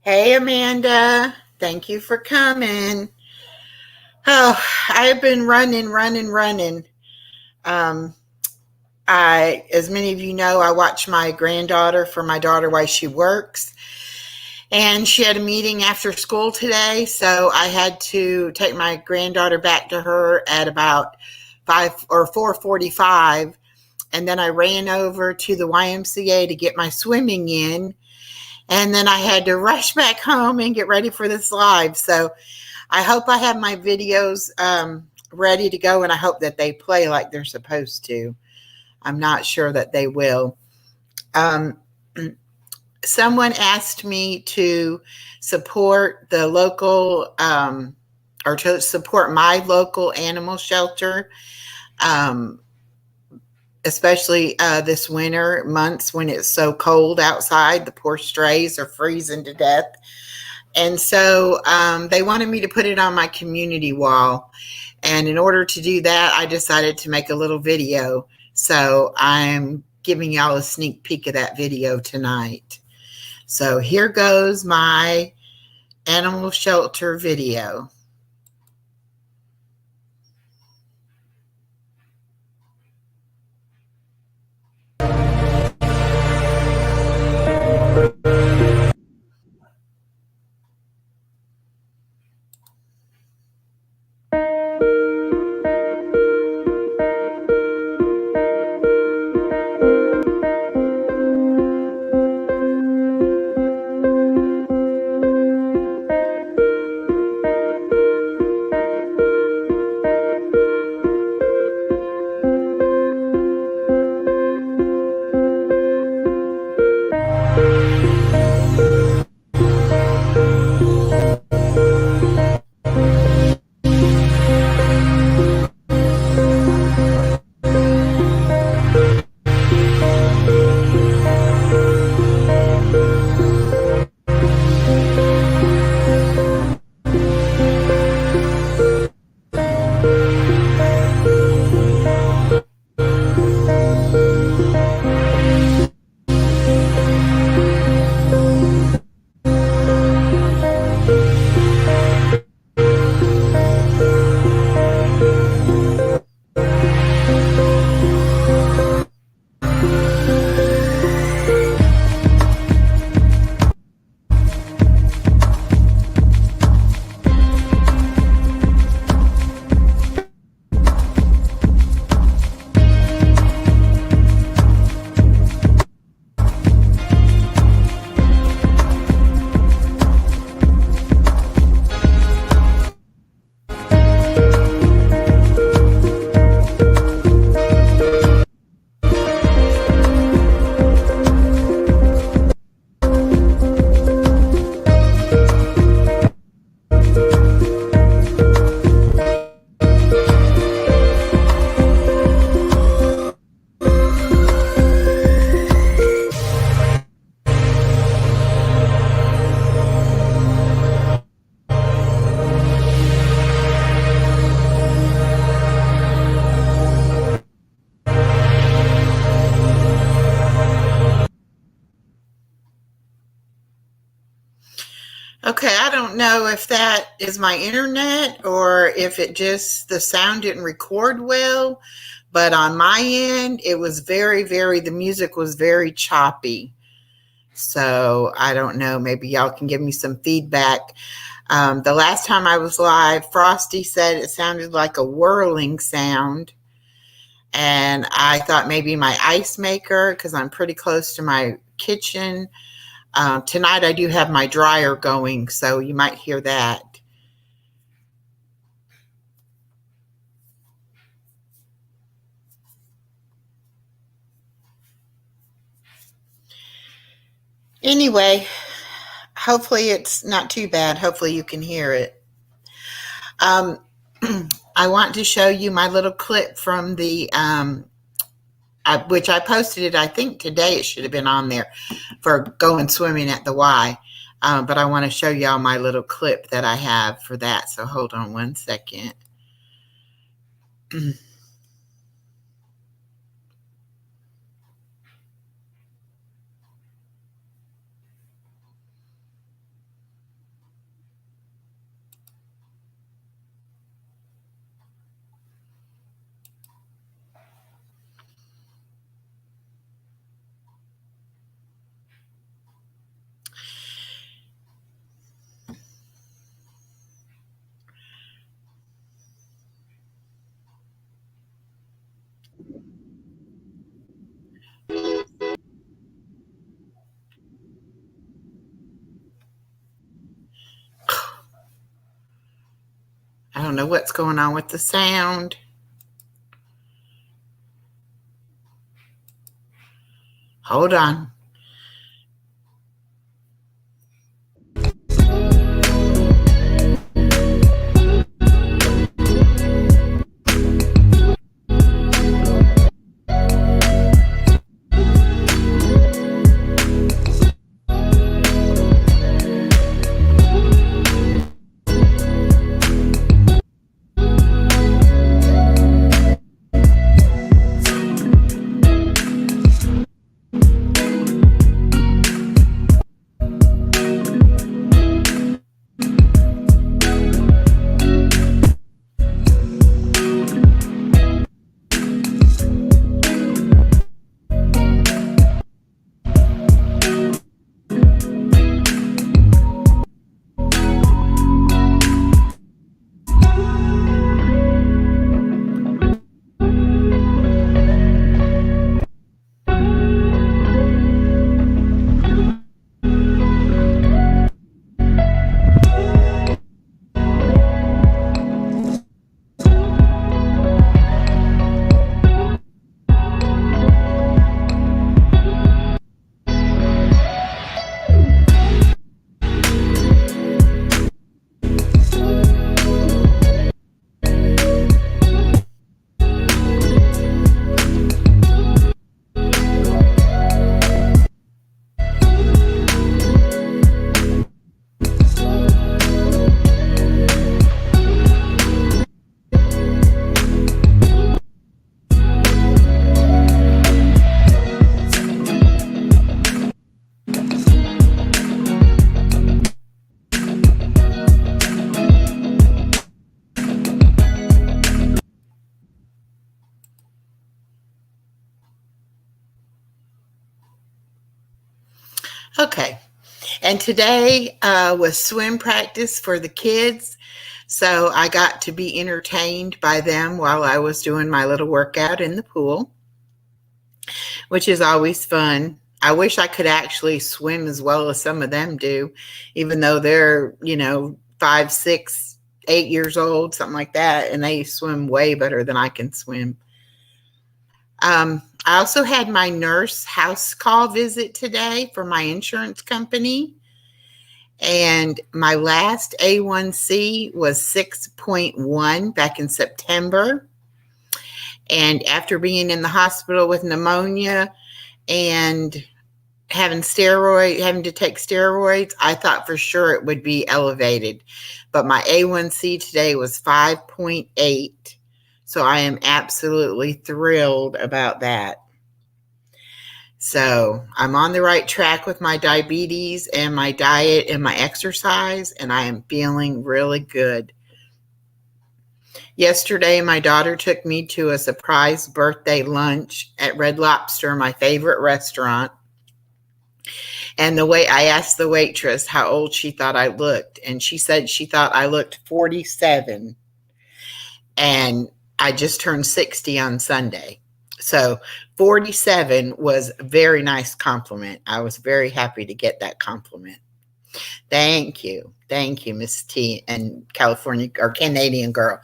Hey, Amanda. Thank you for coming. Oh, I've been running. Um, as many of you know, I watch my granddaughter for my daughter while she works, and she had a meeting after school today, so I had to take my granddaughter back to her at about 4:45, and then I ran over to the YMCA to get my swimming in, and then I had to rush back home and get ready for this live. So I hope I have my videos ready to go, and I hope that they play like they're supposed to. I'm not sure that they will. Um, Someone asked me to support the local or to support my local animal shelter, um, especially this winter months when it's so cold outside. The poor strays are freezing to death. And so they wanted me to put it on my community wall. And in order to do that, I decided to make a little video. So I'm giving y'all a sneak peek of that video tonight. So here goes my animal shelter video. Okay, I don't know if that is my internet or if it just the sound didn't record well, but on my end, it was the music was very choppy. So I don't know. Maybe y'all can give me some feedback. The last time I was live, Frosty said it sounded like a whirling sound. And I thought maybe my ice maker, because I'm pretty close to my kitchen. Tonight I do have my dryer going, so you might hear that. Anyway, hopefully it's not too bad. Hopefully you can hear it. Um, I want to show you my little clip from which I posted it, I think today it should have been on there for going swimming at the Y. But I want to show y'all my little clip that I have for that. So hold on one second. I don't know what's going on with the sound. Hold on. Okay. And today was swim practice for the kids. So I got to be entertained by them while I was doing my little workout in the pool, which is always fun. I wish I could actually swim as well as some of them do, even though they're, 5, 6, 8 years old, something like that, and they swim way better than I can swim. I also had my nurse house call visit today for my insurance company. And my last A1C was 6.1 back in September. And after being in the hospital with pneumonia and having to take steroids, I thought for sure it would be elevated. But my A1C today was 5.8. So I am absolutely thrilled about that. So I'm on the right track with my diabetes and my diet and my exercise, and I am feeling really good. Yesterday, my daughter took me to a surprise birthday lunch at Red Lobster, my favorite restaurant. And the way I asked the waitress how old she thought I looked, and she said she thought I looked 47. And I just turned 60 on Sunday. So 47 was a very nice compliment. I was very happy to get that compliment. Thank you. Thank you, Miss T and California or Canadian girl.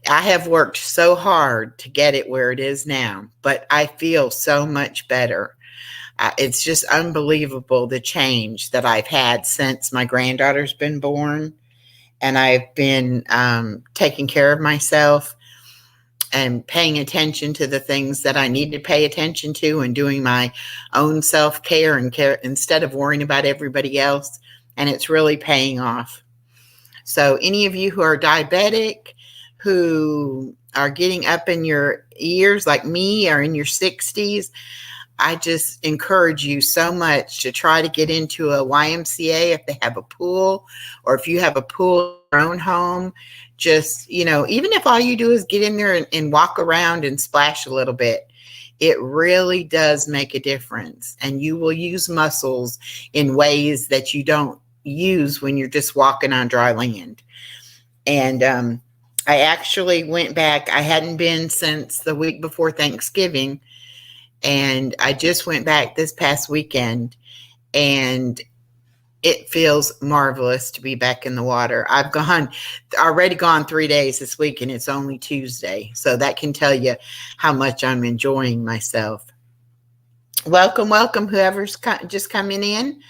I have worked so hard to get it where it is now, but I feel so much better. It's just unbelievable the change that I've had since my granddaughter's been born. And I've been taking care of myself and paying attention to the things that I need to pay attention to and doing my own self-care and care instead of worrying about everybody else. And it's really paying off. So any of you who are diabetic, who are getting up in your years like me or in your 60s, I just encourage you so much to try to get into a YMCA if they have a pool, or if you have a pool in your own home. Just, even if all you do is get in there and walk around and splash a little bit, it really does make a difference. And you will use muscles in ways that you don't use when you're just walking on dry land. And I actually went back. I hadn't been since the week before Thanksgiving. And I just went back this past weekend, and it feels marvelous to be back in the water. I've already gone 3 days this week, and it's only Tuesday. So that can tell you how much I'm enjoying myself. Welcome, welcome, whoever's just coming in.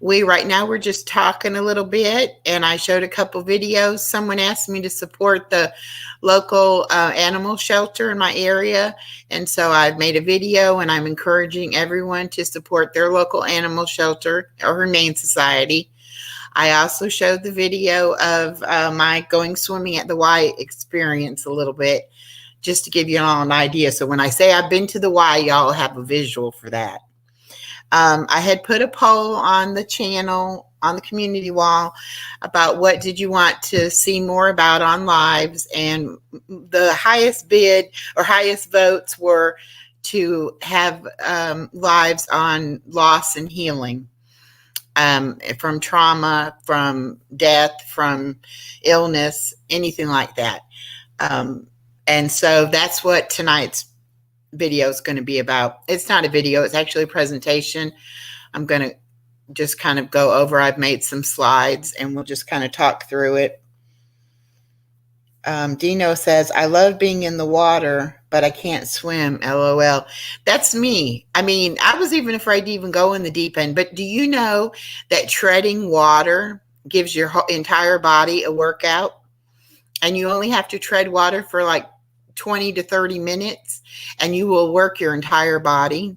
Right now we're just talking a little bit, and I showed a couple videos. Someone asked me to support the local animal shelter in my area, and so I've made a video, and I'm encouraging everyone to support their local animal shelter or Humane Society. I also showed the video of my going swimming at the Y experience a little bit, just to give you all an idea. So when I say I've been to the Y, y'all have a visual for that. I had put a poll on the channel, on the community wall, about what did you want to see more about on lives, and the highest bid or highest votes were to have lives on loss and healing, from trauma, from death, from illness, anything like that. And so that's what tonight's video is going to be about. It's not a video, it's actually a presentation. I'm going to just kind of go over. I've made some slides and we'll just kind of talk through it. Dino says, I love being in the water, but I can't swim, LOL. That's me. I mean, I was even afraid to even go in the deep end, but do you know that treading water gives your entire body a workout? And you only have to tread water for like 20 to 30 minutes and you will work your entire body.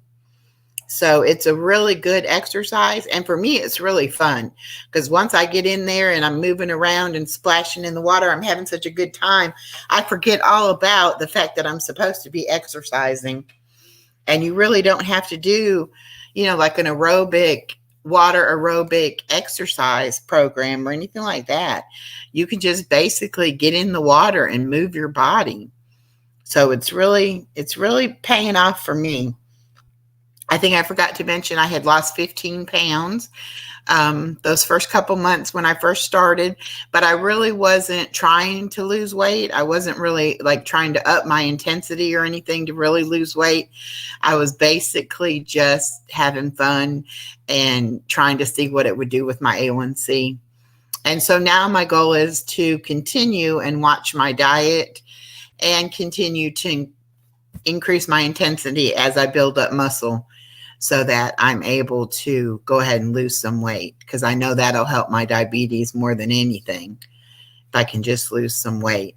So it's a really good exercise. And for me, it's really fun because once I get in there and I'm moving around and splashing in the water, I'm having such a good time. I forget all about the fact that I'm supposed to be exercising. And you really don't have to do, like an water aerobic exercise program or anything like that. You can just basically get in the water and move your body. So it's really paying off for me. I think I forgot to mention I had lost 15 pounds those first couple months when I first started, but I really wasn't trying to lose weight. I wasn't really like trying to up my intensity or anything to really lose weight. I was basically just having fun and trying to see what it would do with my A1C. And so now my goal is to continue and watch my diet and continue to increase my intensity as I build up muscle so that I'm able to go ahead and lose some weight, because I know that'll help my diabetes more than anything if I can just lose some weight.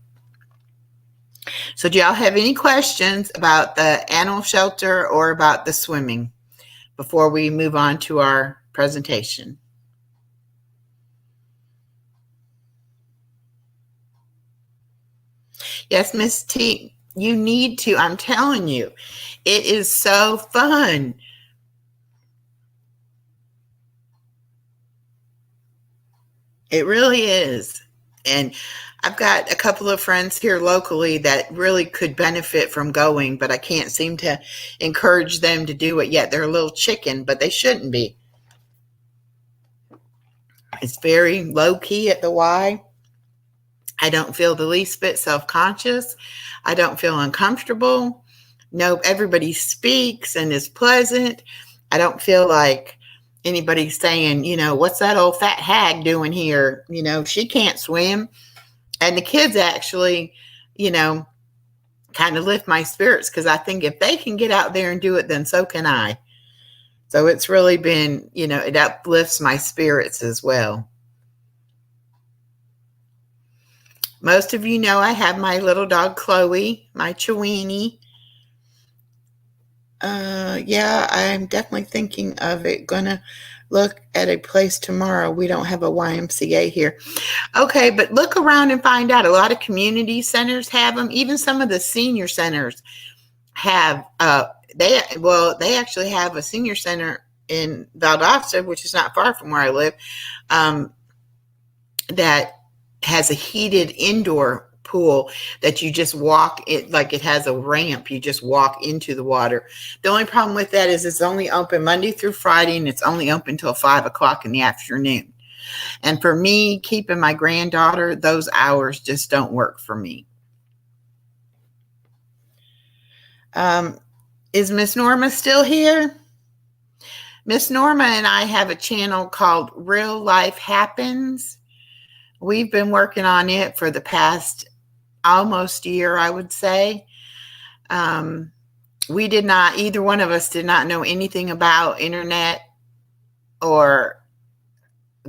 So do y'all have any questions about the animal shelter or about the swimming before we move on to our presentation? Yes, Miss T, you need to. I'm telling you, it is so fun. It really is. And I've got a couple of friends here locally that really could benefit from going, but I can't seem to encourage them to do it yet. They're a little chicken, but they shouldn't be. It's very low key at the Y. I don't feel the least bit self-conscious. I don't feel uncomfortable. No, everybody speaks and is pleasant. I don't feel like anybody's saying, what's that old fat hag doing here? She can't swim. And the kids actually, kind of lift my spirits, because I think if they can get out there and do it, then so can I. So it's really been, it uplifts my spirits as well. Most of you know I have my little dog, Chloe, my Chiweenie. Yeah, I'm definitely thinking of it. Gonna look at a place tomorrow. We don't have a YMCA here. Okay, but look around and find out. A lot of community centers have them. Even some of the senior centers have, they actually have a senior center in Valdosta, which is not far from where I live, that has a heated indoor pool that you just walk it, like it has a ramp. You just walk into the water. The only problem with that is it's only open Monday through Friday, and it's only open until 5 o'clock in the afternoon. And for me, keeping my granddaughter, those hours just don't work for me. Is Miss Norma still here? Miss Norma and I have a channel called Real Life Happens. We've been working on it for the past almost year, I would say. We did not, either one of us did not know anything about internet or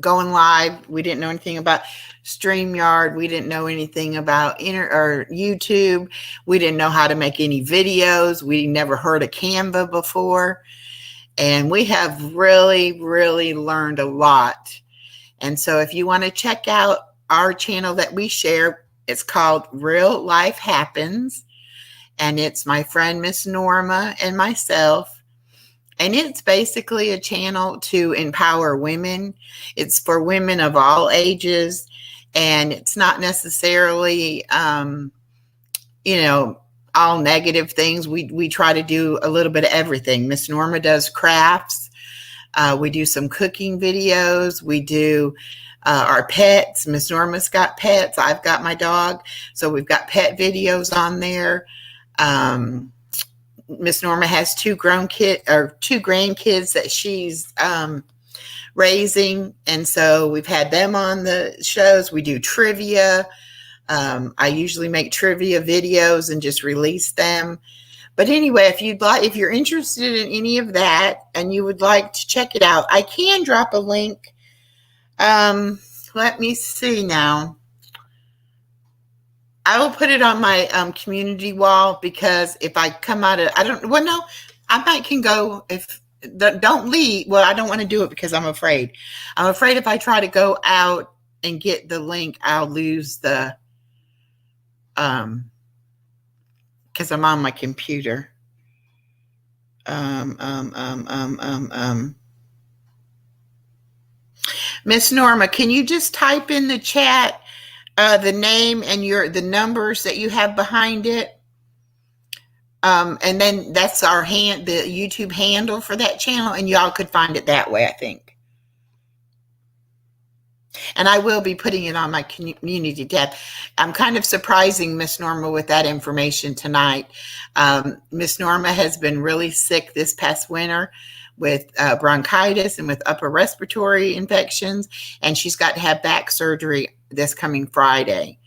going live. We didn't know anything about StreamYard. We didn't know anything about YouTube. We didn't know how to make any videos. We never heard of Canva before. And we have really, really learned a lot. And so if you want to check out our channel that we share, it's called Real Life Happens. And it's my friend Miss Norma and myself. And it's basically a channel to empower women. It's for women of all ages. And it's not necessarily, all negative things. We try to do a little bit of everything. Miss Norma does crafts. We do some cooking videos. We do our pets. Miss Norma's got pets. I've got my dog. So we've got pet videos on there. Miss Norma has two grandkids that she's raising. And so we've had them on the shows. We do trivia. I usually make trivia videos and just release them. But anyway, if you're interested in any of that and you would like to check it out, I can drop a link. Let me see now. I will put it on my community wall, because if I come out of, I can go don't leave. Well, I don't want to do it because I'm afraid. I'm afraid if I try to go out and get the link, I'll lose the, because I'm on my computer. Miss Norma, can you just type in the chat the name and the numbers that you have behind it? And then that's the YouTube handle for that channel, and y'all could find it that way, I think. And I will be putting it on my community tab. I'm kind of surprising Miss Norma with that information tonight. Miss Norma has been really sick this past winter with bronchitis and with upper respiratory infections, and she's got to have back surgery this coming Friday.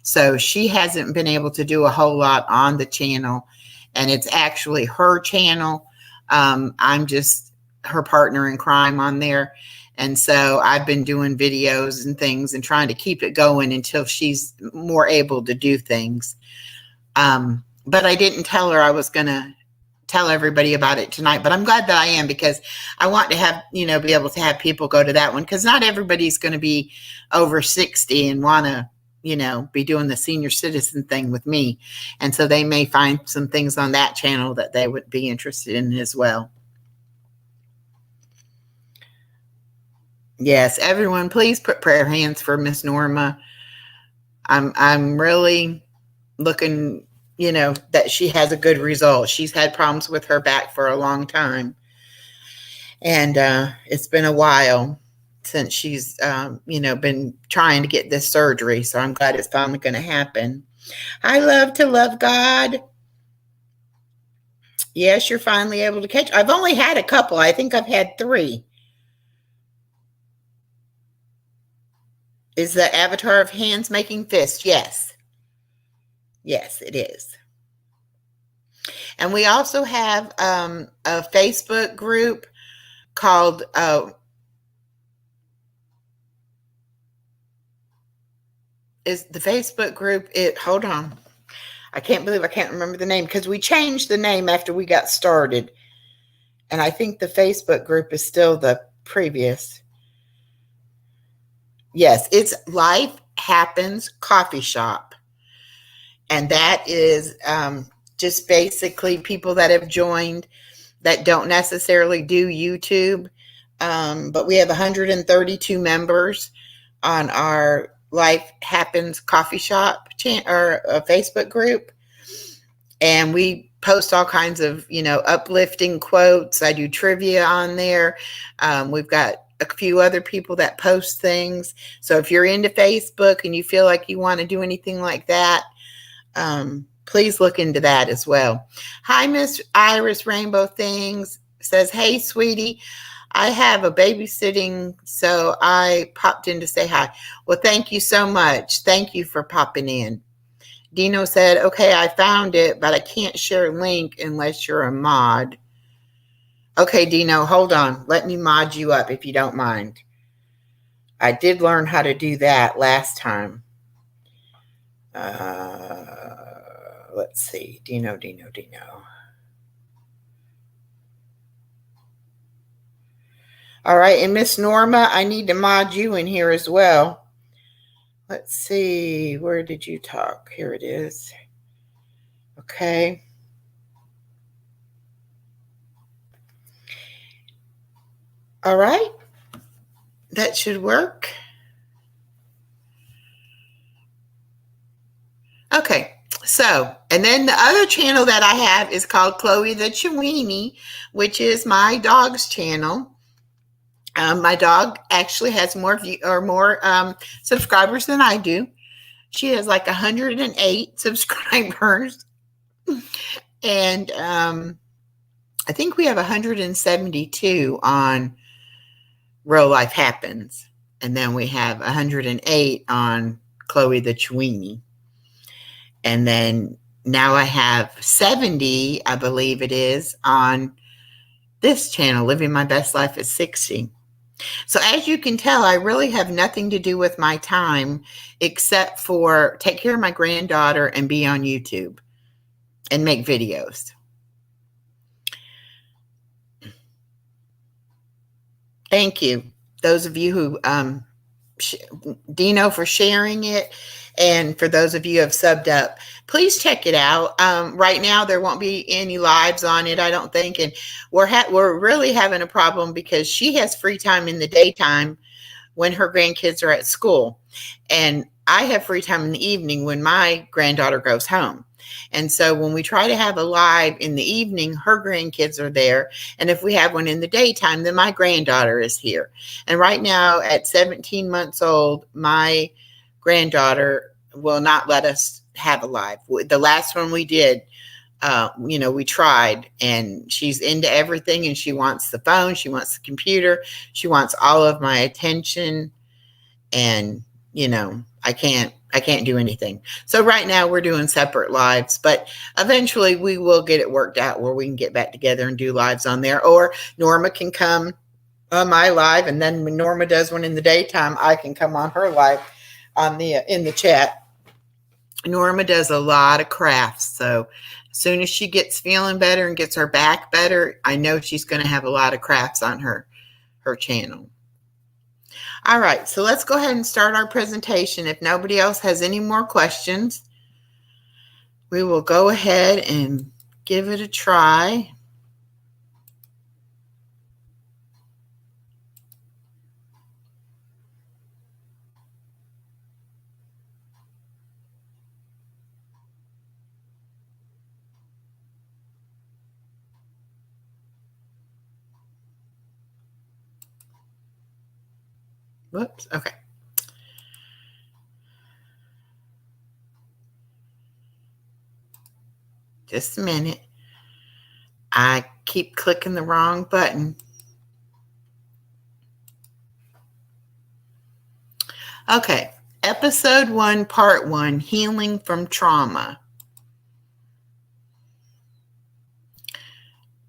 So she hasn't been able to do a whole lot on the channel, and it's actually her channel. I'm just her partner in crime on there. And so I've been doing videos and things and trying to keep it going until she's more able to do things. But I didn't tell her I was going to tell everybody about it tonight, but I'm glad that I am, because I want to have, be able to have people go to that one, because not everybody's going to be over 60 and want to, be doing the senior citizen thing with me. And so they may find some things on that channel that they would be interested in as well. Yes, everyone, please put prayer hands for Miss Norma. I'm really looking, that she has a good result. She's had problems with her back for a long time. And it's been a while since she's, been trying to get this surgery. So I'm glad it's finally going to happen. I love to love God. Yes, you're finally able to catch. I've only had a couple. I think I've had 3. Is the avatar of hands making fists? Yes. Yes, it is. And we also have a Facebook group called is the Facebook group hold on. I can't believe I can't remember the name, because we changed the name after we got started. And I think the Facebook group is still the previous. Yes, it's Life Happens Coffee Shop. And that is just basically people that have joined that don't necessarily do YouTube. But we have 132 members on our Life Happens Coffee Shop or Facebook group. And we post all kinds of, uplifting quotes. I do trivia on there. We've got a few other people that post things. So if you're into Facebook and you feel like you want to do anything like that, please look into that as well. Hi, Miss Iris Rainbow Things says, hey, sweetie, I have a babysitting, so I popped in to say hi. Well, thank you so much. Thank you for popping in. Dino said, okay, I found it, but I can't share link unless you're a mod. Okay, Dino, hold on. Let me mod you up if you don't mind. I did learn how to do that last time. Let's see. Dino. All right, and Miss Norma, I need to mod you in here as well. Let's see. Where did you talk? Here it is. Okay. All right. That should work. Okay. So, and then the other channel that I have is called Chloe the Chewini, which is my dog's channel. My dog actually has more subscribers than I do. She has like 108 subscribers, and I think we have 172 on Real Life Happens, and then we have 108 on Chloe the Chewini, and then now I have 70, I believe it is, on this channel, Living My Best Life at 60. So as you can tell, I really have nothing to do with my time except for take care of my granddaughter and be on YouTube and make videos. Thank you. Those of you who, Dino for sharing it. And for those of you who have subbed up, please check it out. Right now, there won't be any lives on it, I don't think. And we're really having a problem because she has free time in the daytime when her grandkids are at school. And I have free time in the evening when my granddaughter goes home. And so when we try to have a live in the evening, her grandkids are there. And if we have one in the daytime, then my granddaughter is here. And right now, at 17 months old, my granddaughter will not let us have a live. The last one we did, we tried, and she's into everything, and she wants the phone, she wants the computer, she wants all of my attention, and I can't do anything. So right now we're doing separate lives, but eventually we will get it worked out where we can get back together and do lives on there, or Norma can come on my live, and then when Norma does one in the daytime, I can come on her live in the chat. Norma does a lot of crafts, so as soon as she gets feeling better and gets her back better, I know she's going to have a lot of crafts on her channel. All right, so let's go ahead and start our presentation. If nobody else has any more questions, we will go ahead and give it a try. Whoops, okay. Just a minute. I keep clicking the wrong button. Okay, episode 1, part 1, healing from trauma.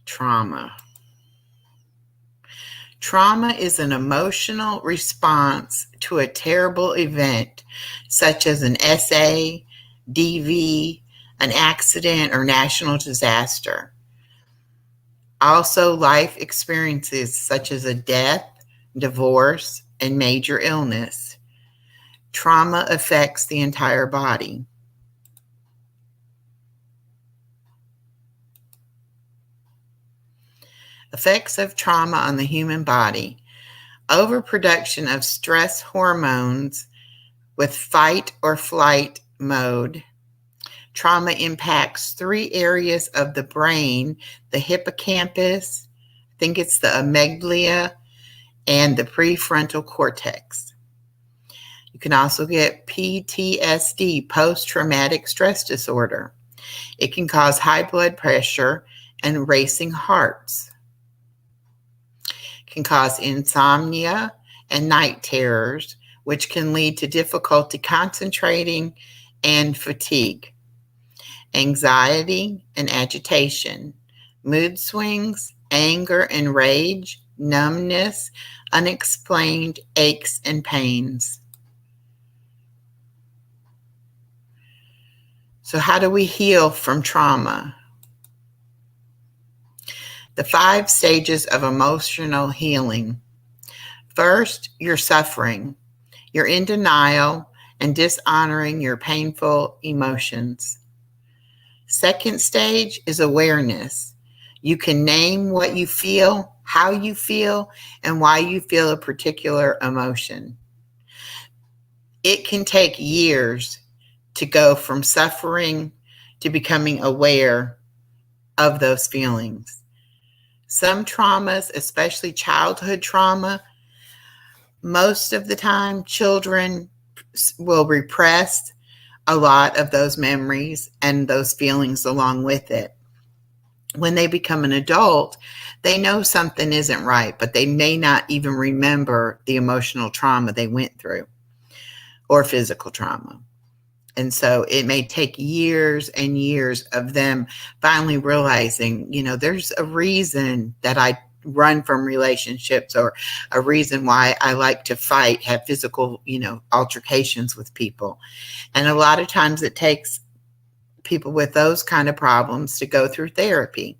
Trauma. Trauma is an emotional response to a terrible event, such as an SA, DV, an accident, or national disaster. Also, life experiences such as a death, divorce, and major illness. Trauma affects the entire body. Effects of trauma on the human body. Overproduction of stress hormones with fight or flight mode. Trauma impacts 3 areas of the brain, the hippocampus, I think it's the amygdala, and the prefrontal cortex. You can also get PTSD, post-traumatic stress disorder. It can cause high blood pressure and racing hearts. It can cause insomnia and night terrors, which can lead to difficulty concentrating and fatigue, anxiety and agitation, mood swings, anger and rage, numbness, unexplained aches and pains. So how do we heal from trauma? The 5 stages of emotional healing. First, you're suffering. You're in denial and dishonoring your painful emotions. Second stage is awareness. You can name what you feel, how you feel, and why you feel a particular emotion. It can take years to go from suffering to becoming aware of those feelings. Some traumas, especially childhood trauma, most of the time children will repress a lot of those memories and those feelings along with it. When they become an adult, they know something isn't right, but they may not even remember the emotional trauma they went through or physical trauma. And so it may take years and years of them finally realizing, there's a reason that I run from relationships, or a reason why I like to fight, have physical, altercations with people. And a lot of times it takes people with those kind of problems to go through therapy.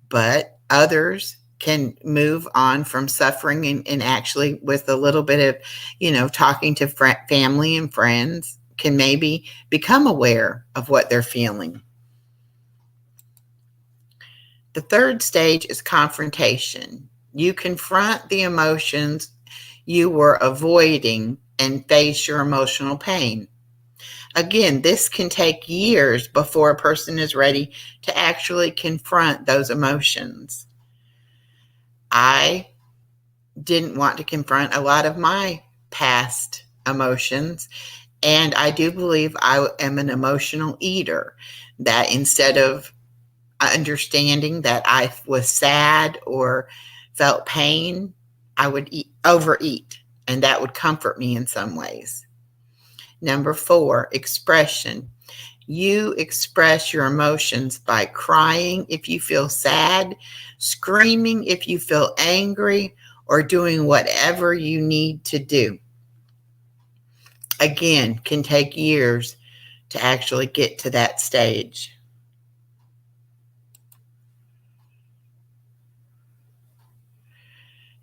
But others can move on from suffering and actually with a little bit of, talking to family and friends, can maybe become aware of what they're feeling. The third stage is confrontation. You confront the emotions you were avoiding and face your emotional pain. Again, this can take years before a person is ready to actually confront those emotions. I didn't want to confront a lot of my past emotions, and I do believe I am an emotional eater, that instead of understanding that I was sad or felt pain, I would overeat, and that would comfort me in some ways. Number 4, expression. You express your emotions by crying if you feel sad, screaming if you feel angry, or doing whatever you need to do. Again, can take years to actually get to that stage.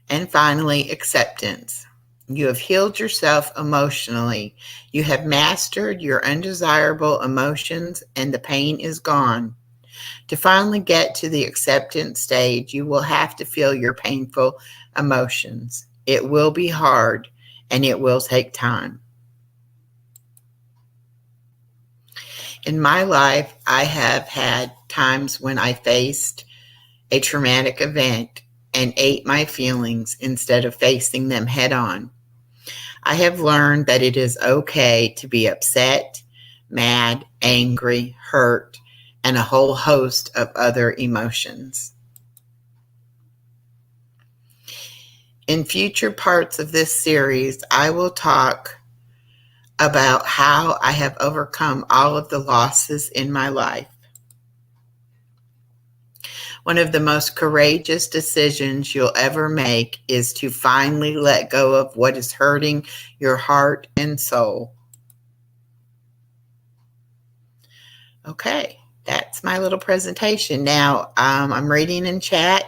And finally, acceptance. You have healed yourself emotionally. You have mastered your undesirable emotions, and the pain is gone. To finally get to the acceptance stage, you will have to feel your painful emotions. It will be hard, and it will take time. In my life, I have had times when I faced a traumatic event and ate my feelings instead of facing them head on. I have learned that it is okay to be upset, mad, angry, hurt, and a whole host of other emotions. In future parts of this series, I will talk about how I have overcome all of the losses in my life. One of the most courageous decisions you'll ever make is to finally let go of what is hurting your heart and soul. Okay, that's my little presentation. Now, I'm reading in chat.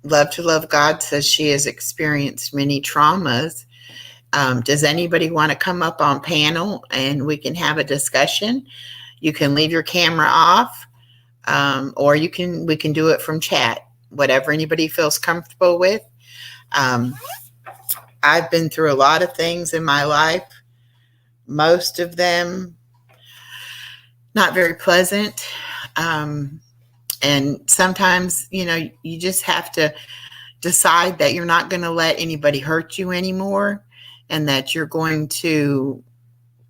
Love to Love God says she has experienced many traumas. Does anybody want to come up on panel and we can have a discussion? You can leave your camera off. Or we can do it from chat, whatever anybody feels comfortable with. I've been through a lot of things in my life, most of them not very pleasant. And sometimes, you just have to decide that you're not going to let anybody hurt you anymore, and that you're going to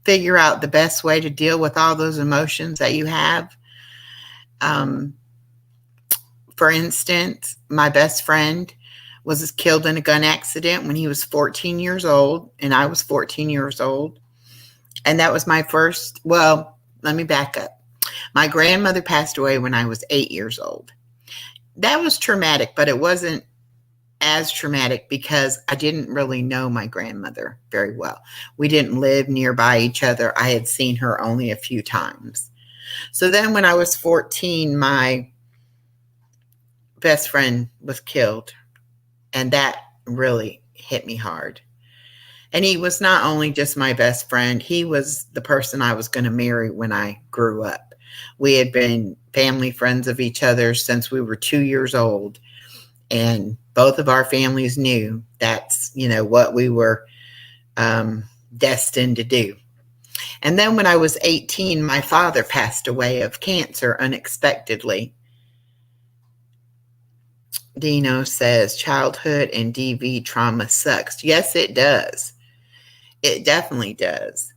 figure out the best way to deal with all those emotions that you have. For instance, my best friend was killed in a gun accident when he was 14 years old, and I was 14 years old. And that was my first, well, let me back up. My grandmother passed away when I was 8 years old. That was traumatic, but it wasn't as traumatic because I didn't really know my grandmother very well. We didn't live nearby each other. I had seen her only a few times. So then when I was 14, my best friend was killed, and that really hit me hard. And he was not only just my best friend, he was the person I was going to marry when I grew up. We had been family friends of each other since we were 2 years old. And both of our families knew that's, what we were destined to do. And then when I was 18, my father passed away of cancer unexpectedly. Dino says childhood and DV trauma sucks. Yes, it does. It definitely does.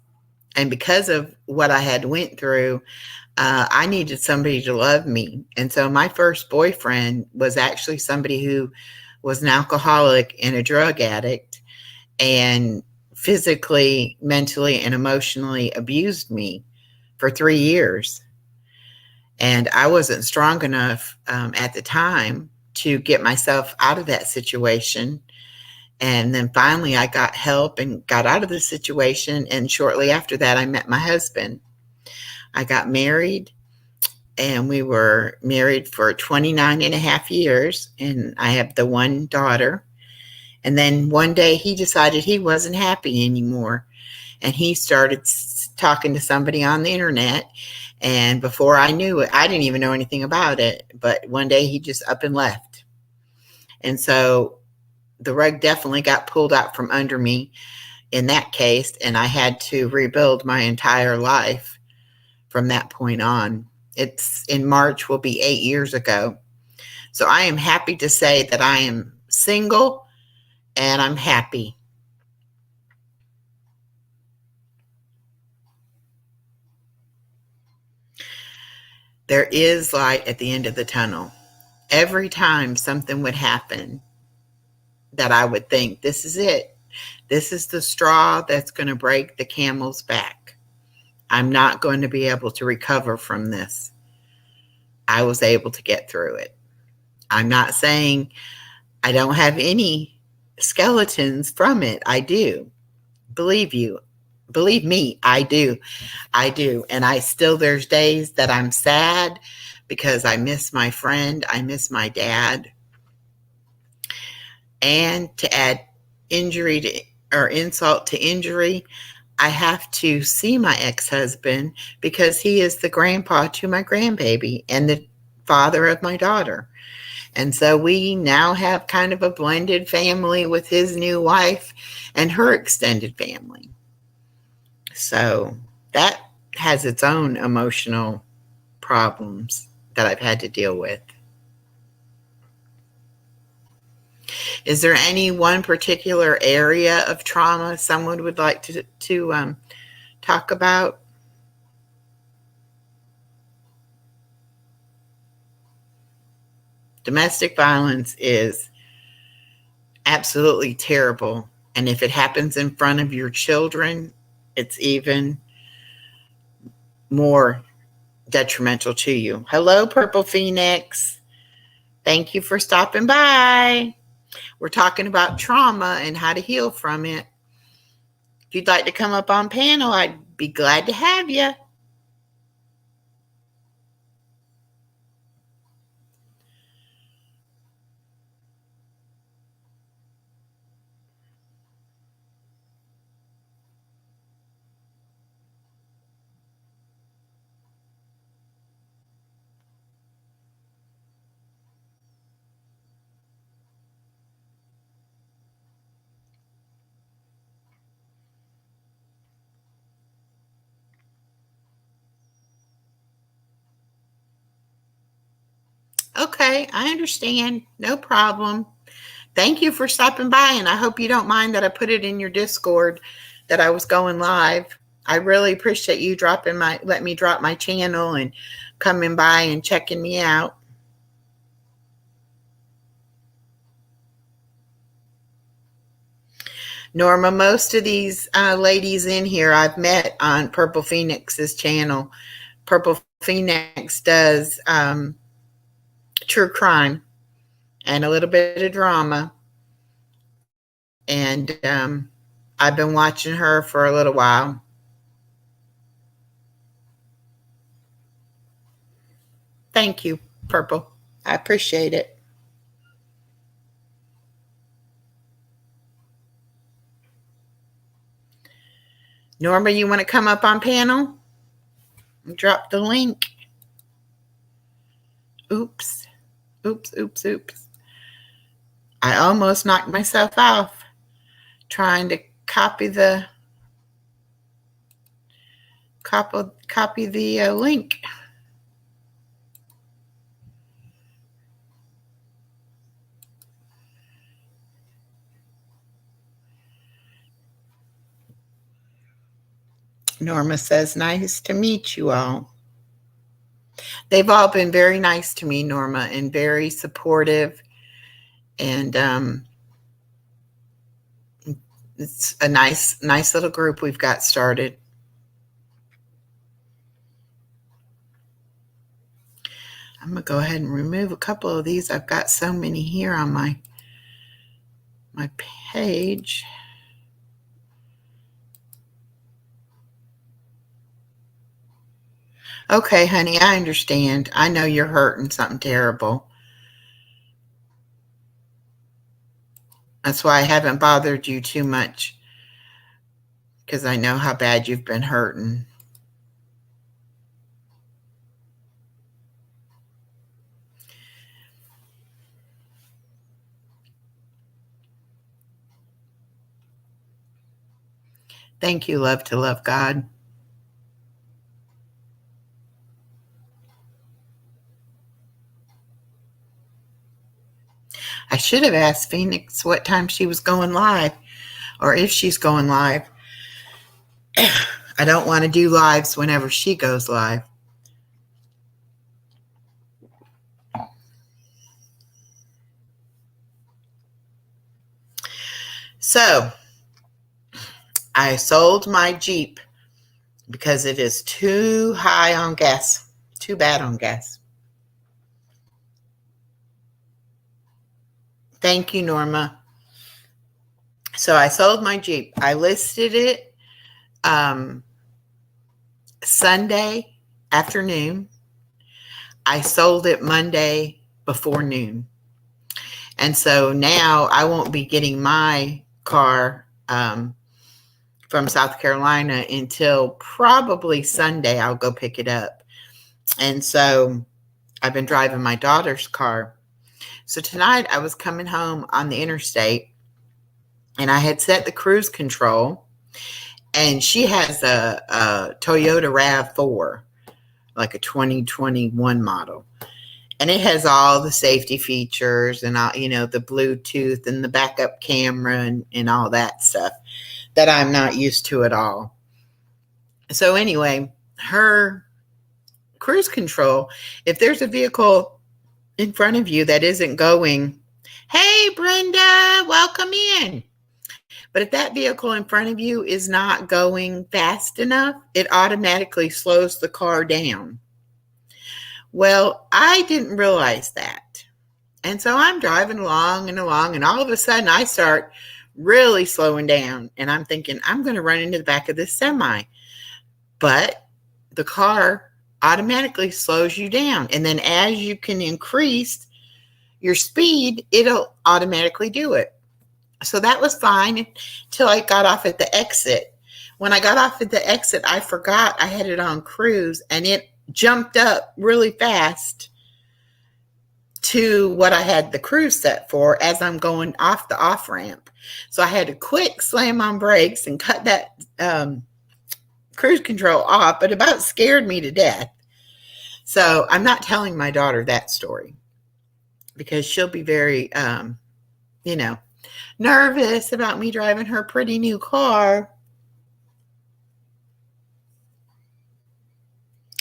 And because of what I had went through, I needed somebody to love me. And so my first boyfriend was actually somebody who was an alcoholic and a drug addict, and physically, mentally, and emotionally abused me for 3 years. And I wasn't strong enough at the time to get myself out of that situation. And then finally I got help and got out of the situation. And shortly after that, I met my husband. I got married, and we were married for 29 and a half years. And I have the one daughter. And then one day he decided he wasn't happy anymore. And he started talking to somebody on the internet. And before I knew it, I didn't even know anything about it. But one day he just up and left. And so the rug definitely got pulled out from under me in that case. And I had to rebuild my entire life from that point on. It's in March will be 8 years ago. So I am happy to say that I am single and I'm happy. There is light at the end of the tunnel. Every time something would happen that I would think, this is it. This is the straw that's going to break the camel's back. I'm not going to be able to recover from this. I was able to get through it. I'm not saying I don't have any skeletons from it. I do. Believe me, I do. I do. And there's days that I'm sad because I miss my friend. I miss my dad. And to add insult to injury, I have to see my ex-husband because he is the grandpa to my grandbaby and the father of my daughter. And so we now have kind of a blended family with his new wife and her extended family. So that has its own emotional problems that I've had to deal with. Is there any one particular area of trauma someone would like to talk about? Domestic violence is absolutely terrible. And if it happens in front of your children, it's even more detrimental to you. Hello, Purple Phoenix. Thank you for stopping by. We're talking about trauma and how to heal from it. If you'd like to come up on panel, I'd be glad to have you. Okay, I understand. No problem. Thank you for stopping by, and I hope you don't mind that I put it in your Discord that I was going live. I really appreciate you let me drop my channel and coming by and checking me out. Norma, most of these ladies in here I've met on Purple Phoenix's channel. Purple Phoenix does true crime and a little bit of drama. And I've been watching her for a little while. Thank you, Purple. I appreciate it. Norma, you want to come up on panel? Drop the link. Oops. Oops, oops, oops. I almost knocked myself off trying to copy the link. Norma says, nice to meet you all. They've all been very nice to me, Norma, and very supportive. And it's a nice little group we've got started. I'm going to go ahead and remove a couple of these. I've got so many here on my page. Okay, honey, I understand. I know you're hurting something terrible. That's why I haven't bothered you too much, because I know how bad you've been hurting. Thank you, love to love God. I should have asked Phoenix what time she was going live, or if she's going live. I don't want to do lives whenever she goes live. So, I sold my Jeep because it is too high on gas, too bad on gas. Thank you, Norma. So I sold my Jeep. I listed it Sunday afternoon. I sold it Monday before noon. And so now I won't be getting my car from South Carolina until probably Sunday. I'll go pick it up. And so I've been driving my daughter's car. So tonight I was coming home on the interstate, and I had set the cruise control, and she has a Toyota RAV4, like a 2021 model. And it has all the safety features and all, the Bluetooth and the backup camera and all that stuff that I'm not used to at all. So anyway, her cruise control, if there's a vehicle in front of you that isn't going, hey, Brenda, welcome in. But if that vehicle in front of you is not going fast enough, it automatically slows the car down. Well, I didn't realize that. And so I'm driving along, and all of a sudden I start really slowing down. And I'm thinking, I'm going to run into the back of this semi. But the car automatically slows you down. And then as you can increase your speed, it'll automatically do it. So that was fine until I got off at the exit. When I got off at the exit, I forgot I had it on cruise, and it jumped up really fast to what I had the cruise set for as I'm going off the off-ramp. So I had to quick slam on brakes and cut that cruise control off, but about scared me to death. So I'm not telling my daughter that story because she'll be very, nervous about me driving her pretty new car.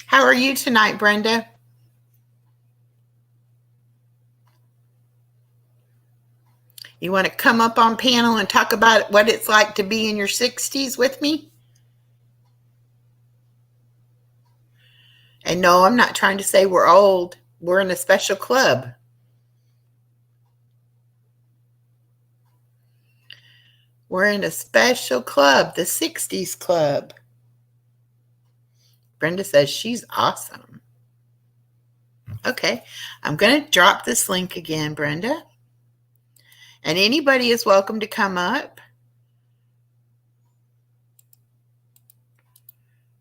How are you tonight, Brenda? You want to come up on panel and talk about what it's like to be in your 60s with me? And no, I'm not trying to say we're old. We're in a special club. We're in a special club, the 60s club. Brenda says she's awesome. Okay, I'm going to drop this link again, Brenda. And anybody is welcome to come up.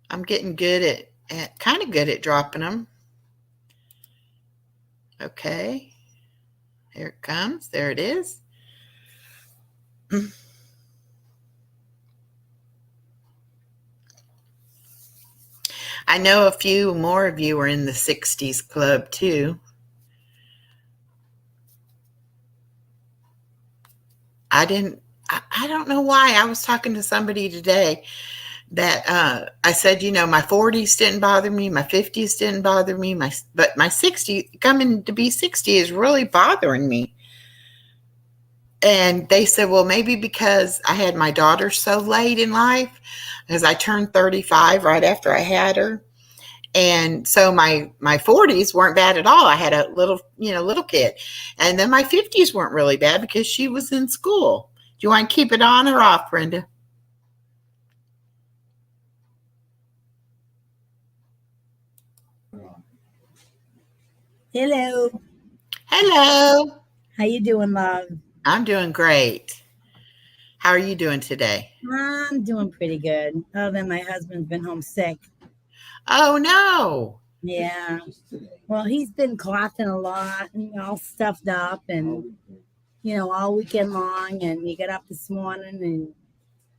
I'm getting good at kind of good at dropping them. Okay. Here it comes. There it is. I know a few more of you are in the 60s club too. I don't know why. I was talking to somebody today that I said, my 40s didn't bother me, my 50s didn't bother me, but my 60, coming to be 60 is really bothering me. And they said, well, maybe because I had my daughter so late in life, because I turned 35 right after I had her. And so my 40s weren't bad at all. I had a little kid. And then my 50s weren't really bad because she was in school. Do you want to keep it on or off, Brenda? Hello. Hello. How you doing, love? I'm doing great. How are you doing today? I'm doing pretty good. Other than my husband's been home sick. Oh, no. Yeah. Well, he's been coughing a lot and all stuffed up and, all weekend long. And he got up this morning and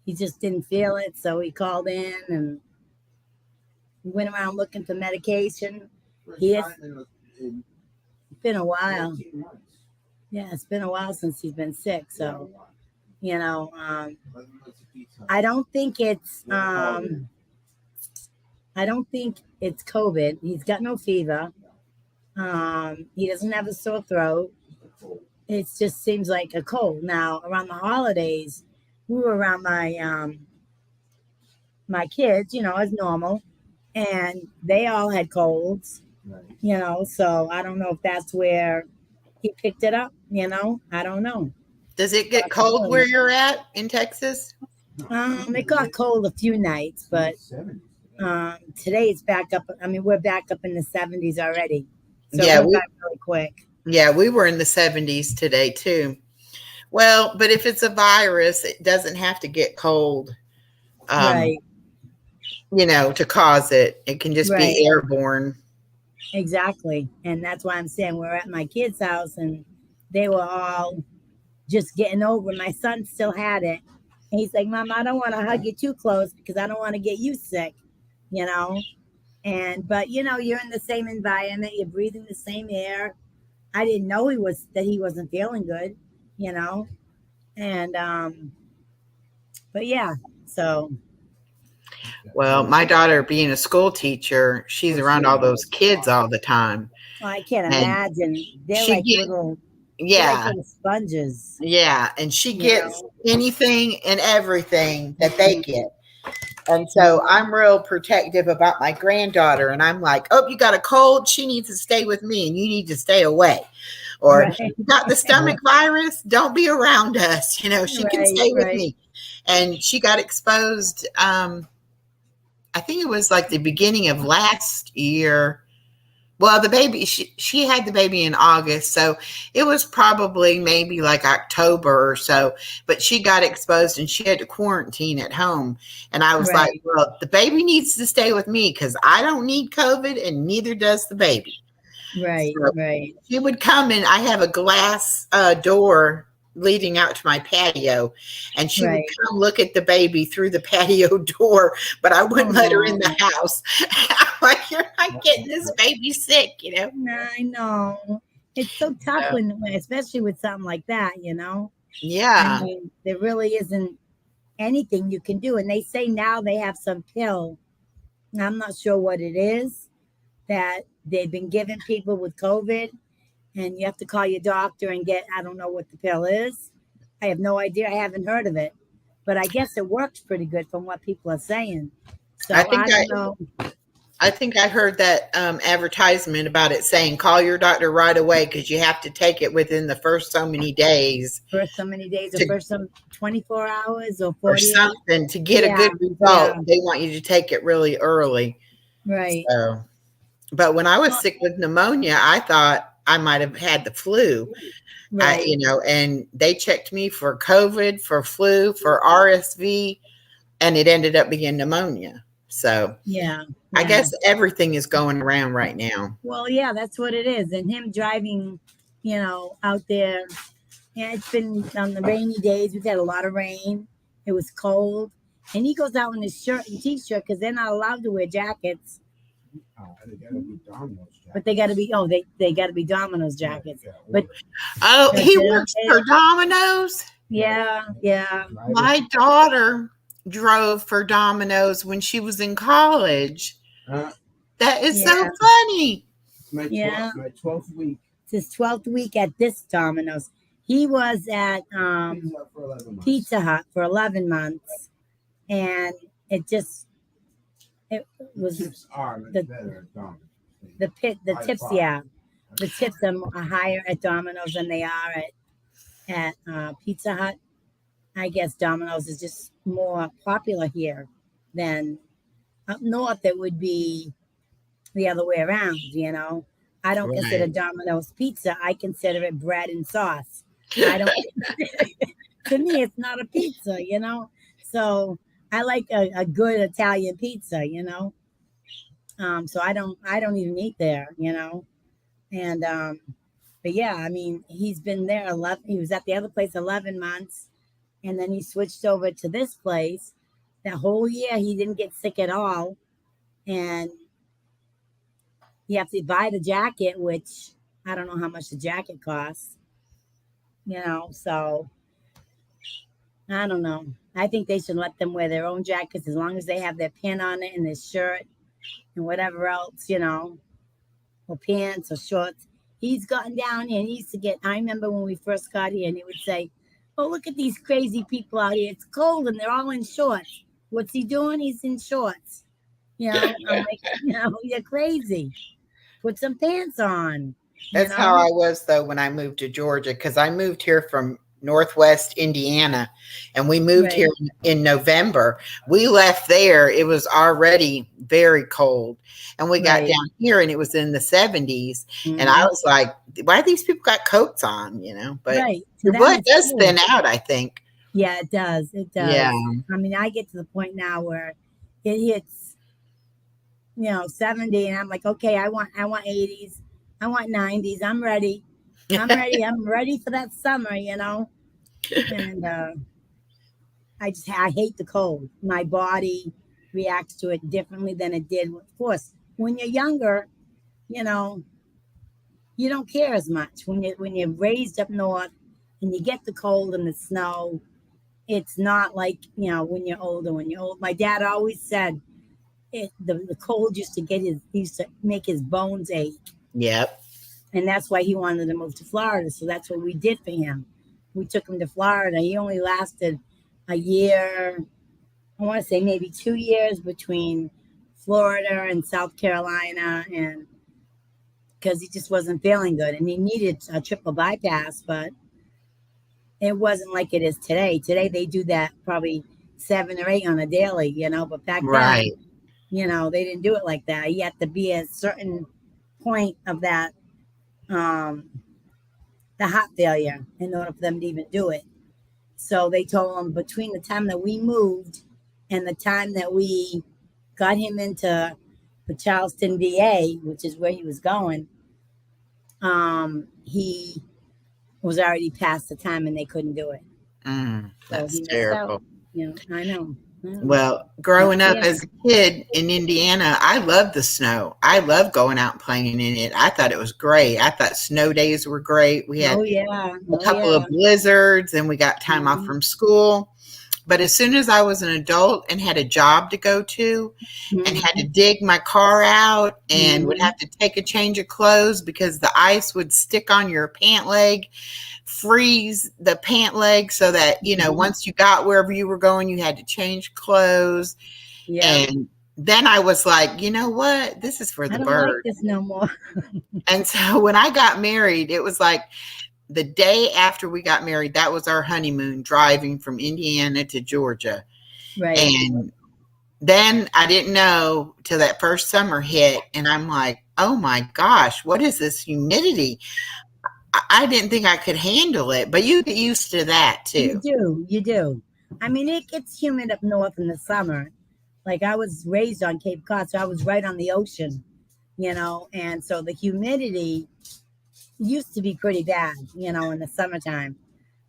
he just didn't feel it. So he called in and went around looking for medication. It's been a while. Yeah, it's been a while since he's been sick. So, I don't think it's COVID. He's got no fever. He doesn't have a sore throat. It just seems like a cold. Now, around the holidays, we were around my kids, as normal, and they all had colds. So I don't know if that's where he picked it up. I don't know. Does it get cold where you're at in Texas? It got cold a few nights, but today it's back up. I mean, we're back up in the 70s already. So yeah, we got really quick. Yeah, we were in the 70s today too. Well, but if it's a virus, it doesn't have to get cold, Right. To cause it. It can just be airborne. Exactly. And that's why I'm saying we're at my kids' house and they were all just getting over. My son still had it. And he's like, Mom, I don't want to hug you too close because I don't want to get you sick, but you're in the same environment, you're breathing the same air. I didn't know that he wasn't feeling good, and but yeah, so. Well, my daughter being a school teacher, she's around all those kids all the time. I can't imagine. They're like little sponges. Yeah, and she gets anything and everything that they get. And so I'm real protective about my granddaughter. And I'm like, oh, you got a cold? She needs to stay with me and you need to stay away. Or you got the stomach virus? Don't be around us. She can stay with me. And she got exposed. I think it was like the beginning of last year. Well, the baby, she had the baby in August, so it was probably maybe like October or so, but she got exposed and she had to quarantine at home. And I was like, well, the baby needs to stay with me because I don't need COVID and neither does the baby. Right. She would come and I have a glass door leading out to my patio, and she would come look at the baby through the patio door, but I wouldn't let her in the house. I'm like, you're not getting this baby sick, I know. It's so tough when especially with something like that, Yeah. I mean, there really isn't anything you can do. And they say now they have some pill. I'm not sure what it is that they've been giving people with COVID. And you have to call your doctor and get, I don't know what the pill is, I have no idea. I haven't heard of it, but I guess it works pretty good from what people are saying. So I think I don't know. I think I heard that advertisement about it saying call your doctor right away because you have to take it within the first so many days First so many days, or to, first some 24 hours, or or 48. something to get a Yeah, good result. yeah. They want you to take it really early. Right. So, but when I was Well, sick with pneumonia, I thought I might have had the flu. right. And they checked me for COVID, for flu, for RSV, and it ended up being pneumonia. So Yeah. I Yeah. guess everything is going around right now. Well, yeah, that's what it is. And him driving, out there. Yeah, it's been on the rainy days. We've had a lot of rain. It was cold. And he goes out in his shirt and t-shirt because they're not allowed to wear jackets. They gotta be Domino's jackets. But they got to be, they got to be Domino's jackets. Yeah, But Oh, he Yeah. works for Domino's. yeah. My daughter drove for Domino's when she was in college. That is so Yeah. funny. my Yeah. 12th week. It's his 12th week at this Domino's. He was at Pizza for 11 months. Pizza Hut for 11 months. And it was Tips are the- better at Domino's. the By tips, far. yeah. The tips are higher at Domino's than they are at Pizza Hut. I guess Domino's is just more popular here than up north. It would be the other way around, I don't consider Right. Domino's pizza. I consider it bread and sauce. I don't. To me, it's not a pizza, So I like a good Italian pizza, So I don't even eat there, And but yeah, I mean, he's been there 11. He was at the other place 11 months, and then he switched over to this place. That whole year, he didn't get sick at all, and you have to buy the jacket, which I don't know how much the jacket costs. So I don't know. I think they should let them wear their own jackets as long as they have their pin on it and their shirt and whatever else, or pants or shorts. He's gotten down here and he used to get, I remember when we first got here and he would say, oh, look at these crazy people out here. It's cold and they're all in shorts. What's he doing? He's in shorts. I'm like, you're crazy. Put some pants on. That's how I was, though, when I moved to Georgia, because I moved here from Northwest Indiana, and we moved here in November. We left there. It was already very cold, and we got down here, and it was in the 70s, and I was like, why do these people got coats on, But your blood does thin out, I think. Yeah, it does. It does. Yeah. I mean, I get to the point now where it hits, 70, and I'm like, okay, I want 80s. I want 90s. I'm ready. I'm ready for that summer, And I hate the cold. My body reacts to it differently than it did. Of course, when you're younger, you don't care as much. When you're raised up north and you get the cold and the snow, it's not like, when you're older. When you're old, my dad always said the cold used to make his bones ache. Yep. And that's why he wanted to move to Florida. So that's what we did for him. We took him to Florida. He only lasted a year. I want to say maybe 2 years between Florida and South Carolina. And because he just wasn't feeling good. And he needed a triple bypass, but it wasn't like it is today. Today, they do that probably 7 or 8 on a daily, But back then, they didn't do it like that. You had to be at a certain point of that, the heart failure in order for them to even do it. So they told him between the time that we moved and the time that we got him into the Charleston VA, which is where he was going, he was already past the time and they couldn't do it. That's terrible. I know. Well, growing up as a kid in Indiana, I loved the snow. I loved going out and playing in it. I thought it was great. I thought snow days were great. We had a couple of blizzards and we got time off from school. But as soon as I was an adult and had a job to go to and had to dig my car out and would have to take a change of clothes because the ice would stick on your pant leg, freeze the pant leg so that, you know, once you got wherever you were going, you had to change clothes. Yeah. And then I was like, you know what? This is for the I don't bird. like this no more. And so when I got married, it was like the day after we got married, that was our honeymoon, driving from Indiana to Georgia. Right. And then I didn't know till that first summer hit. And I'm like, oh my gosh, what is this humidity? I didn't think I could handle it, but you get used to that too. You do. I mean, it gets humid up north in the summer. Like I was raised on Cape Cod, so I was right on the ocean, you know, and so the humidity used to be pretty bad, you know, in the summertime.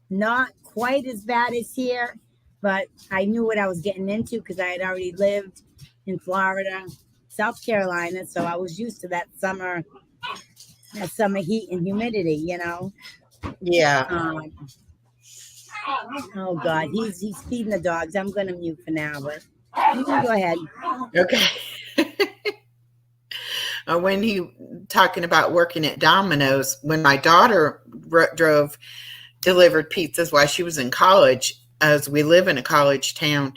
Not quite as bad as here, but I knew what I was getting into because I had already lived in Florida, South Carolina, so I was used to that summer heat and humidity, you know. Yeah. Oh God, he's feeding the dogs. I'm gonna mute for now, but you can go ahead. Okay. When he talking about working at Domino's, when my daughter delivered pizzas while she was in college, as we live in a college town,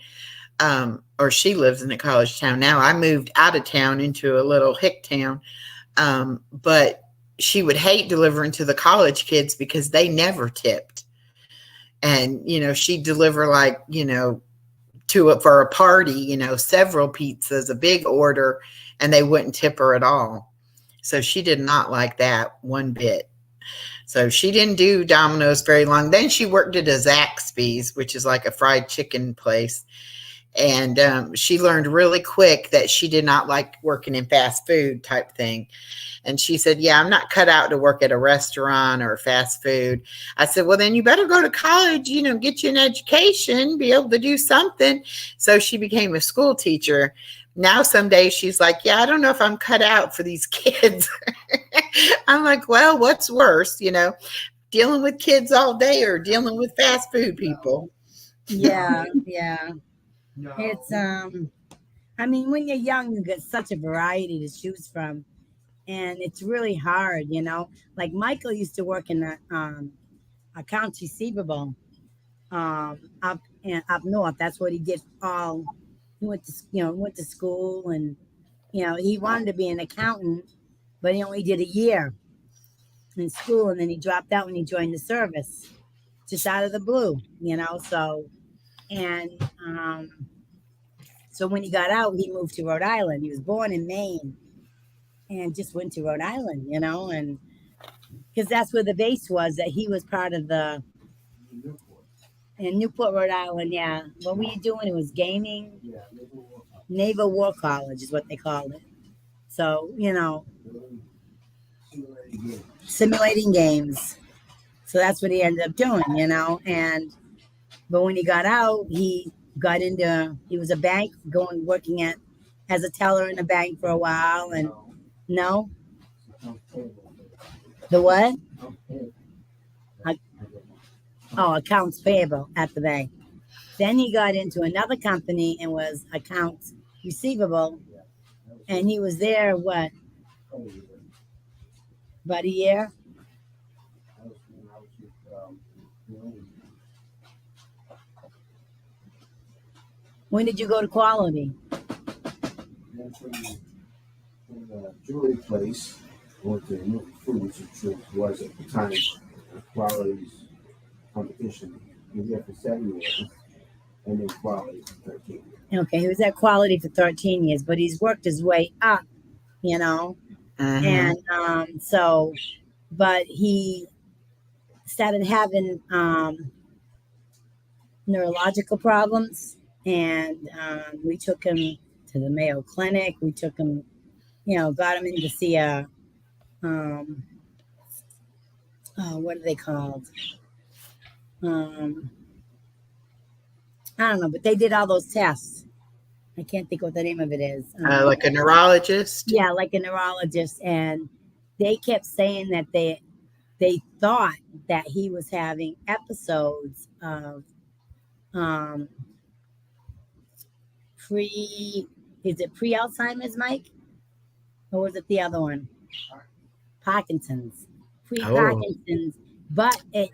or she lives in a college town now. I moved out of town into a little hick town, but she would hate delivering to the college kids because they never tipped. And, you know, she'd deliver like, you know, for a party, you know, several pizzas, a big order, and they wouldn't tip her at all. So she did not like that one bit. So she didn't do Domino's very long. Then she worked at a Zaxby's, which is like a fried chicken place. And she learned really quick that she did not like working in fast food type thing. And she said, yeah, I'm not cut out to work at a restaurant or fast food. I said, well, then you better go to college, you know, get you an education, be able to do something. So she became a school teacher. Now some days she's like, yeah, I don't know if I'm cut out for these kids. I'm like, well, what's worse, you know, dealing with kids all day or dealing with fast food people? Yeah. It's I mean, when you're young, you get such a variety to choose from, and it's really hard, you know. Like Michael used to work in the accounts receivable up north. That's what he did. He went to school, and you know he wanted to be an accountant, but he only did a year in school, and then he dropped out when he joined the service, just out of the blue, you know. So when he got out, he moved to Rhode Island. He was born in Maine and just went to Rhode Island, you know, and because that's where the base was, that he was part of in Newport, Rhode Island. Yeah. What were you doing? It was gaming. Yeah, Naval War College is what they called it. So, you know, simulating games. So that's what he ended up doing, you know, but when he got out, he was a bank working as a teller in a bank for a while. And no, the what? Accounts payable at the bank. Then he got into another company and was accounts receivable. And he was there, what? About a year? When did you go to quality? From the jewelry place, I went to New Foods, which was at the time quality's competition. He was there for 7 years, and then quality for 13 years. Okay, he was at quality for 13 years, but he's worked his way up, you know. And but he started having neurological problems, and we took him to the Mayo Clinic. We took him, you know, got him in to see a what are they called? I don't know, but they did all those tests. I can't think what the name of it is. Like a neurologist? Yeah, like a neurologist. And they kept saying that they thought that he was having episodes of is it pre-Alzheimer's, Mike? Or was it the other one? Parkinson's. Oh, Pre-Parkinson's. But it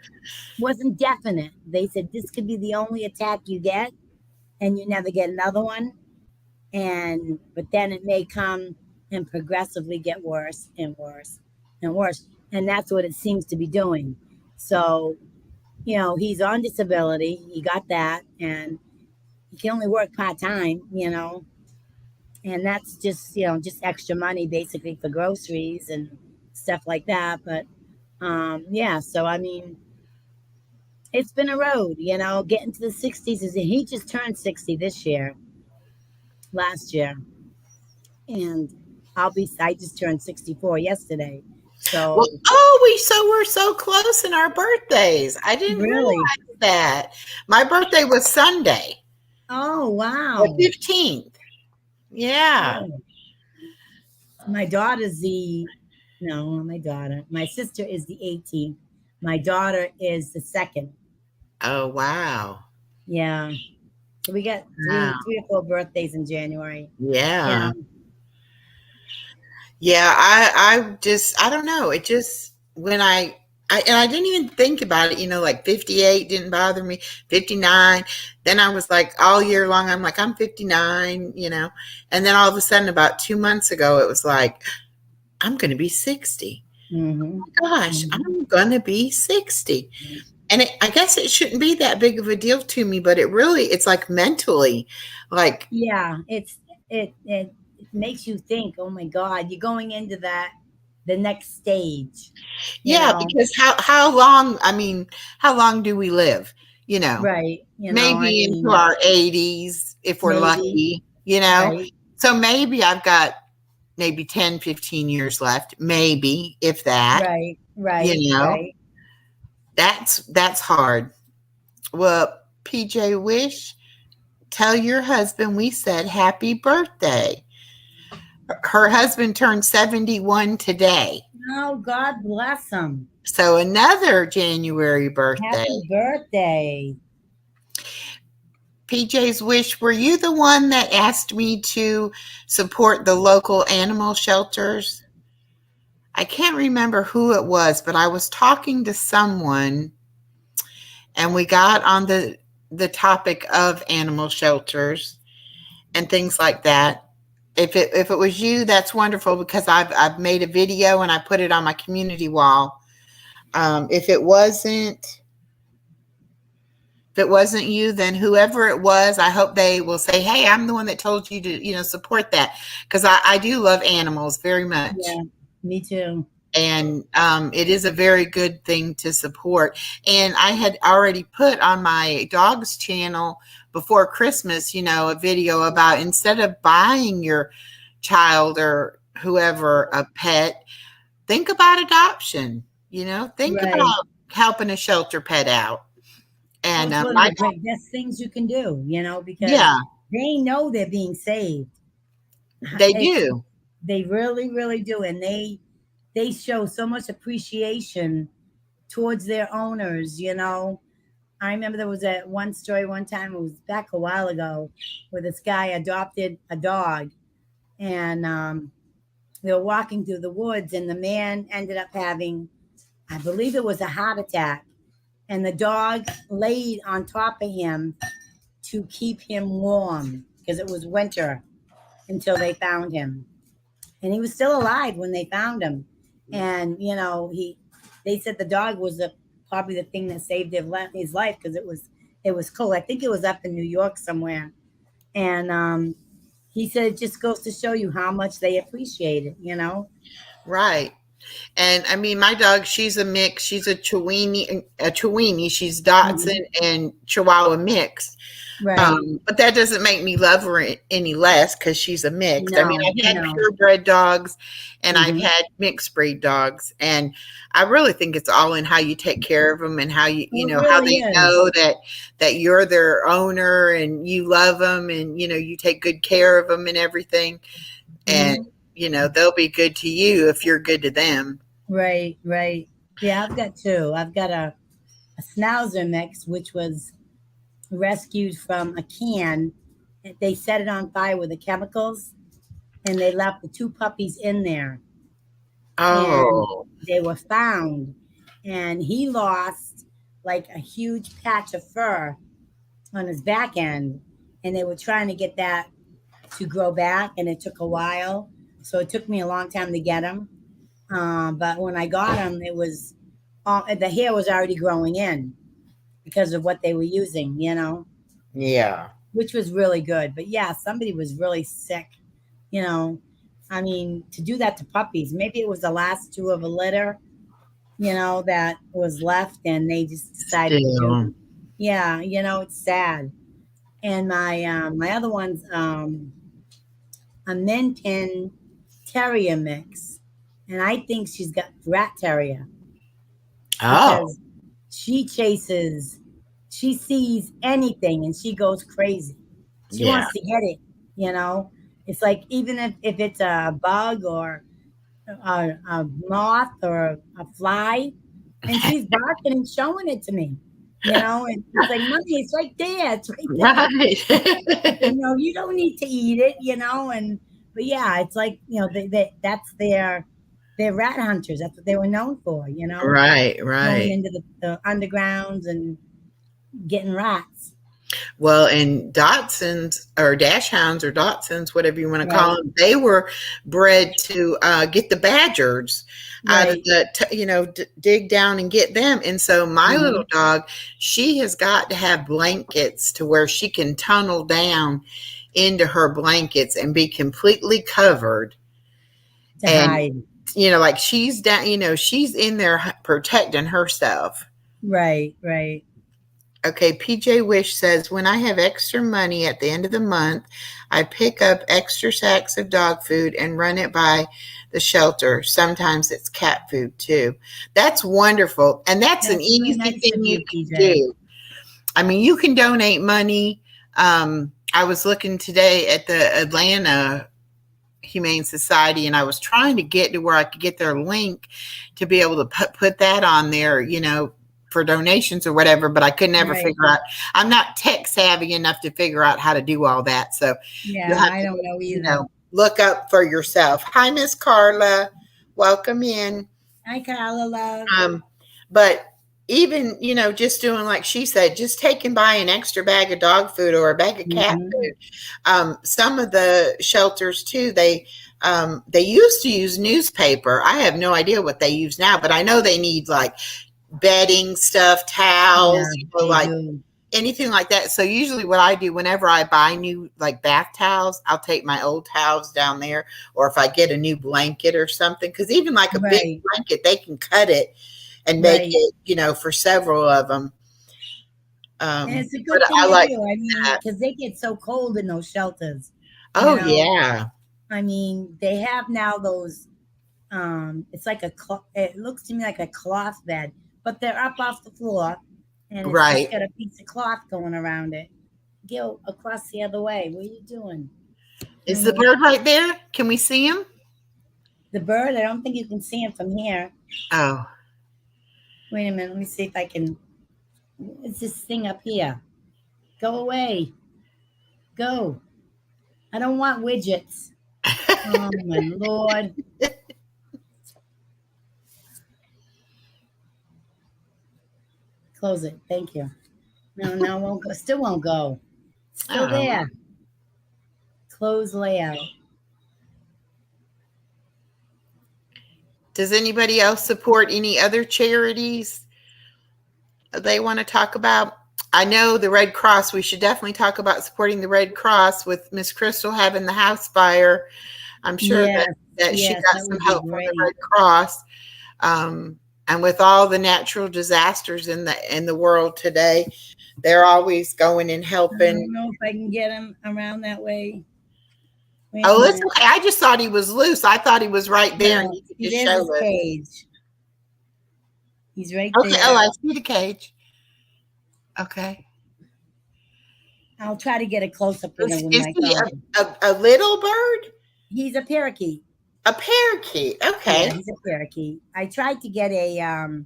wasn't definite. They said this could be the only attack you get and you never get another one. But then it may come and progressively get worse and worse and worse. And that's what it seems to be doing. So, he's on disability. He got that. And he can only work part-time, and that's just just extra money basically for groceries and stuff like that. But yeah, so I mean, it's been a road, getting to the 60s. He just turned 60 this year, last year, and I just turned 64 yesterday. So we're so close in our birthdays. I didn't really realize that. My birthday was Sunday. Oh wow, the 15th. Yeah. Oh. My daughter's my sister is the 18th. My daughter is the 2nd. Oh wow. Yeah. So we got three or four birthdays in January. Yeah. Yeah. I don't know. It just, when I didn't even think about it, like 58 didn't bother me, 59. Then I was like, all year long, I'm like, I'm 59, and then all of a sudden about 2 months ago, it was like, I'm going to be 60. Mm-hmm. Oh my gosh, I'm going to be 60. And I guess it shouldn't be that big of a deal to me, but it's like mentally, like, yeah, it makes you think, oh my God, you're going into the next stage. Yeah, because how long do we live? Right. Maybe into our 80s if we're lucky, Right. So maybe I've got maybe 10, 15 years left, maybe, if that. Right. Right. That's hard. Well, PJ Wish, tell your husband we said happy birthday. Her husband turned 71 today. Oh, God bless him. So another January birthday. Happy birthday. PJ's Wish, were you the one that asked me to support the local animal shelters? I can't remember who it was, but I was talking to someone and we got on the topic of animal shelters and things like that. If it was you, that's wonderful, because I've made a video and I put it on my community wall. If it wasn't you, then whoever it was, I hope they will say, hey, I'm the one that told you to, support that, because I do love animals very much. Yeah, me too. And it is a very good thing to support. And I had already put on my dog's channel before Christmas, a video about, instead of buying your child or whoever a pet, think about adoption, think about helping a shelter pet out. And one of the best things you can do, because they know they're being saved. They do. They really, really do. And they show so much appreciation towards their owners, I remember there was one story one time, it was back a while ago, where this guy adopted a dog, and they were walking through the woods, and the man ended up having, I believe it was a heart attack, and the dog laid on top of him to keep him warm because it was winter until they found him. And he was still alive when they found him. And, they said the dog was probably the thing that saved his life, because it was cold. I think it was up in New York somewhere. And he said it just goes to show you how much they appreciate it, Right. And I mean, my dog, she's a mix. She's a Chiweenie. She's Dachshund and Chihuahua mix. Right. But that doesn't make me love her any less, because she's a mix. No, I mean, I've had purebred dogs and I've had mixed breed dogs, and I really think it's all in how you take care of them and how how they know that you're their owner and you love them, and you take good care of them and everything. And they'll be good to you if you're good to them. Right. Yeah, I've got two. I've got a Schnauzer mix, which was rescued from a can they set it on fire with the chemicals, and they left the 2 puppies in there. And Oh, they were found, and he lost like a huge patch of fur on his back end, and they were trying to get that to grow back, and it took a while. So it took me a long time to get him. But when I got him, it was the hair was already growing in because of what they were using, yeah. which was really good. But yeah, somebody was really sick, you know. I mean, to do that to puppies, maybe it was the last 2 of a litter, that was left, and they just decided to do. Still. Yeah, it's sad. And my other one's a Min Pin Terrier mix, and I think she's got rat terrier Oh, because she sees anything and she goes crazy. She yeah. wants to get it, It's like even if it's a bug or a moth or a fly, and she's barking and showing it to me, and it's like, Mommy, it's right there. It's right there. Right. You don't need to eat it, but yeah, it's like, that's their rat hunters. That's what they were known for, Right, going right. into the undergrounds and getting rats. Well, and Dachshunds or Dachshunds or Dachshunds, whatever you want to call Right. them, they were bred to get the badgers out of Right. the, dig down and get them. And so my Mhm. little dog, she has got to have blankets to where she can tunnel down into her blankets and be completely covered. To And, hide. like she's down, she's in there protecting herself. Right, right. Okay, PJ Wish says, when I have extra money at the end of the month, I pick up extra sacks of dog food and run it by the shelter. Sometimes it's cat food too. That's wonderful. And that's an That's really easy nice thing of you you, can PJ. do. I mean, you can donate money. I was looking today at the Atlanta Humane Society, and I was trying to get to where I could get their link to be able to put that on there, for donations or whatever, but I could never Right. figure out. I'm not tech savvy enough to figure out how to do all that. So Yeah, you'll have I to, don't know either. look up for yourself. Hi, Miss Carla. Welcome in. Hi, Carla, love. But even, just doing like she said, just taking by an extra bag of dog food or a bag of cat Mhm. food. Some of the shelters too, they used to use newspaper. I have no idea what they use now, but I know they need like bedding stuff, towels, Yeah, they like do. anything like that. So usually what I do whenever I buy new like bath towels, I'll take my old towels down there, or if I get a new blanket or something, because even like a big Right, blanket, they can cut it and make right. it, for several of them. And it's a But good thing I to like do. I mean, that. because they get so cold in those shelters. Oh yeah. I mean, they have now those. It's like it looks to me like a cloth bed, but they're up off the floor, and it's Right. just got a piece of cloth going around it. Go across the other way. What are you doing? Is the bird right there? Can we see him? The bird? I don't think you can see him from here. Oh. Wait a minute. Let me see if I can. It's this thing up here. Go away. Go. I don't want widgets. Oh my Lord. Close it. Thank you. No, it won't go. Still won't go. Still Oh. there. Close layout. Does anybody else support any other charities they want to talk about? I know the Red Cross. We should definitely talk about supporting the Red Cross with Miss Crystal having the house fire. I'm sure that she yes, got that some would be help from the great. Red Cross. And with all the natural disasters in the world today, they're always going and I helping. don't know if I can get him around that way. Wait Oh, a it's minute. okay. I just thought he was loose. I thought he was right there, and No, you could see, just there's show his it. cage. He's right Okay. there. Oh, I see the cage. Okay. I'll try to get a close up with him with Is my he phone. a little bird? He's a parakeet. A parakeet. Okay. Yeah, he's a parakeet. I tried to get a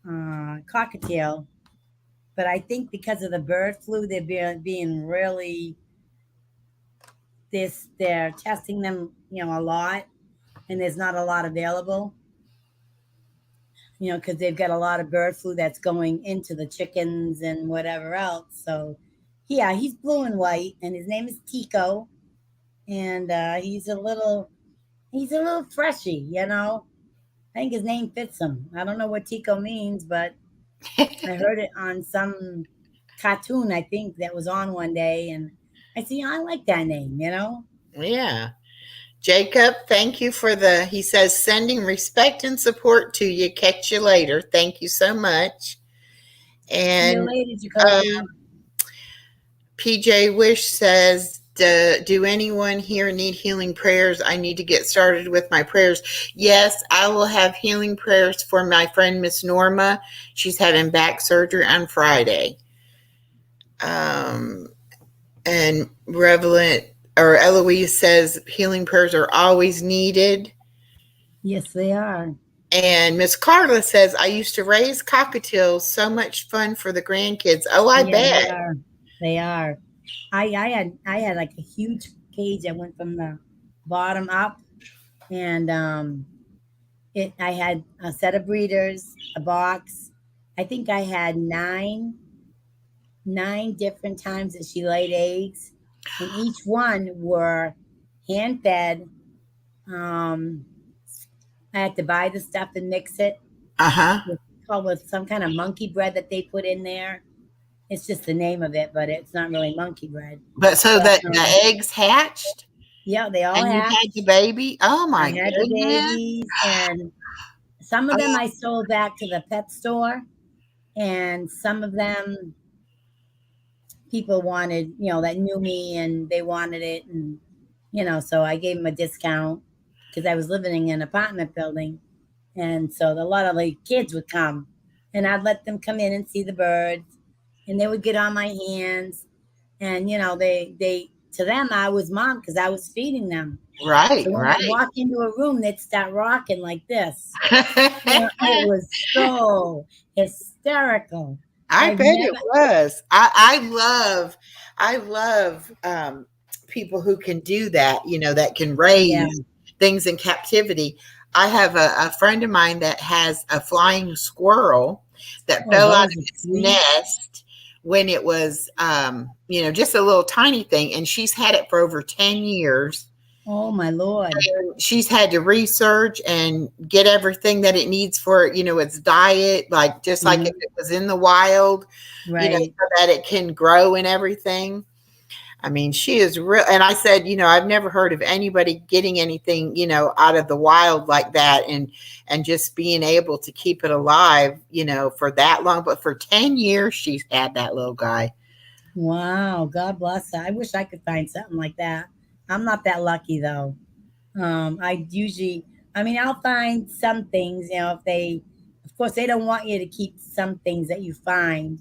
cockatiel, but I think because of the bird flu, they're being really they're testing them, a lot, and there's not a lot available, because they've got a lot of bird flu that's going into the chickens and whatever else. So, yeah, he's blue and white, and his name is Tico, and he's a little freshy. I think his name fits him. I don't know what Tico means, but I heard it on some cartoon, I think, that was on one day, and I said, I like that name. Yeah. Jacob, thank you for he says, sending respect and support to you. Catch you later. Thank you so much. See you And later, Jacoby. PJ Wish says, do anyone here need healing prayers? I need to get started with my prayers. Yes, I will have healing prayers for my friend Miss Norma. She's having back surgery on Friday. And Eloise says healing prayers are always needed. Yes, they are. And Miss Carla says, I used to raise cockatiels. So much fun for the grandkids. Oh, I bet. They are. I had like a huge cage that went from the bottom up, and I had a set of breeders, a box. I think I had nine different times that she laid eggs, and each one were hand fed. I had to buy the stuff and mix it. With some kind of monkey bread that they put in there. It's just the name of it, but it's not really monkey bread. But the eggs hatched? Yeah, they all hatched. You had the baby? Oh my goodness. I had the babies, and some of them I sold back to the pet store, and some of them people wanted, that knew me and they wanted it, and so I gave them a discount because I was living in an apartment building, and so a lot of the kids would come, and I'd let them come in and see the birds, and they would get on my hands, and they to them I was mom because I was feeding them. Right, so when right. I walk into a room, they'd start rocking like this. It was so hysterical. I bet it was. I love people who can do that, that can raise things in captivity. I have a friend of mine that has a flying squirrel that fell out of its nest when it was, just a little tiny thing. And she's had it for over 10 years. Oh my Lord. And she's had to research and get everything that it needs for, its diet, like just like if it was in the wild, right. So that it can grow and everything. I mean, she is real. And I said, I've never heard of anybody getting anything, out of the wild like that and just being able to keep it alive, for that long. But for 10 years, she's had that little guy. Wow. God bless her. I wish I could find something like that. I'm not that lucky though. I'll find some things, of course they don't want you to keep some things that you find,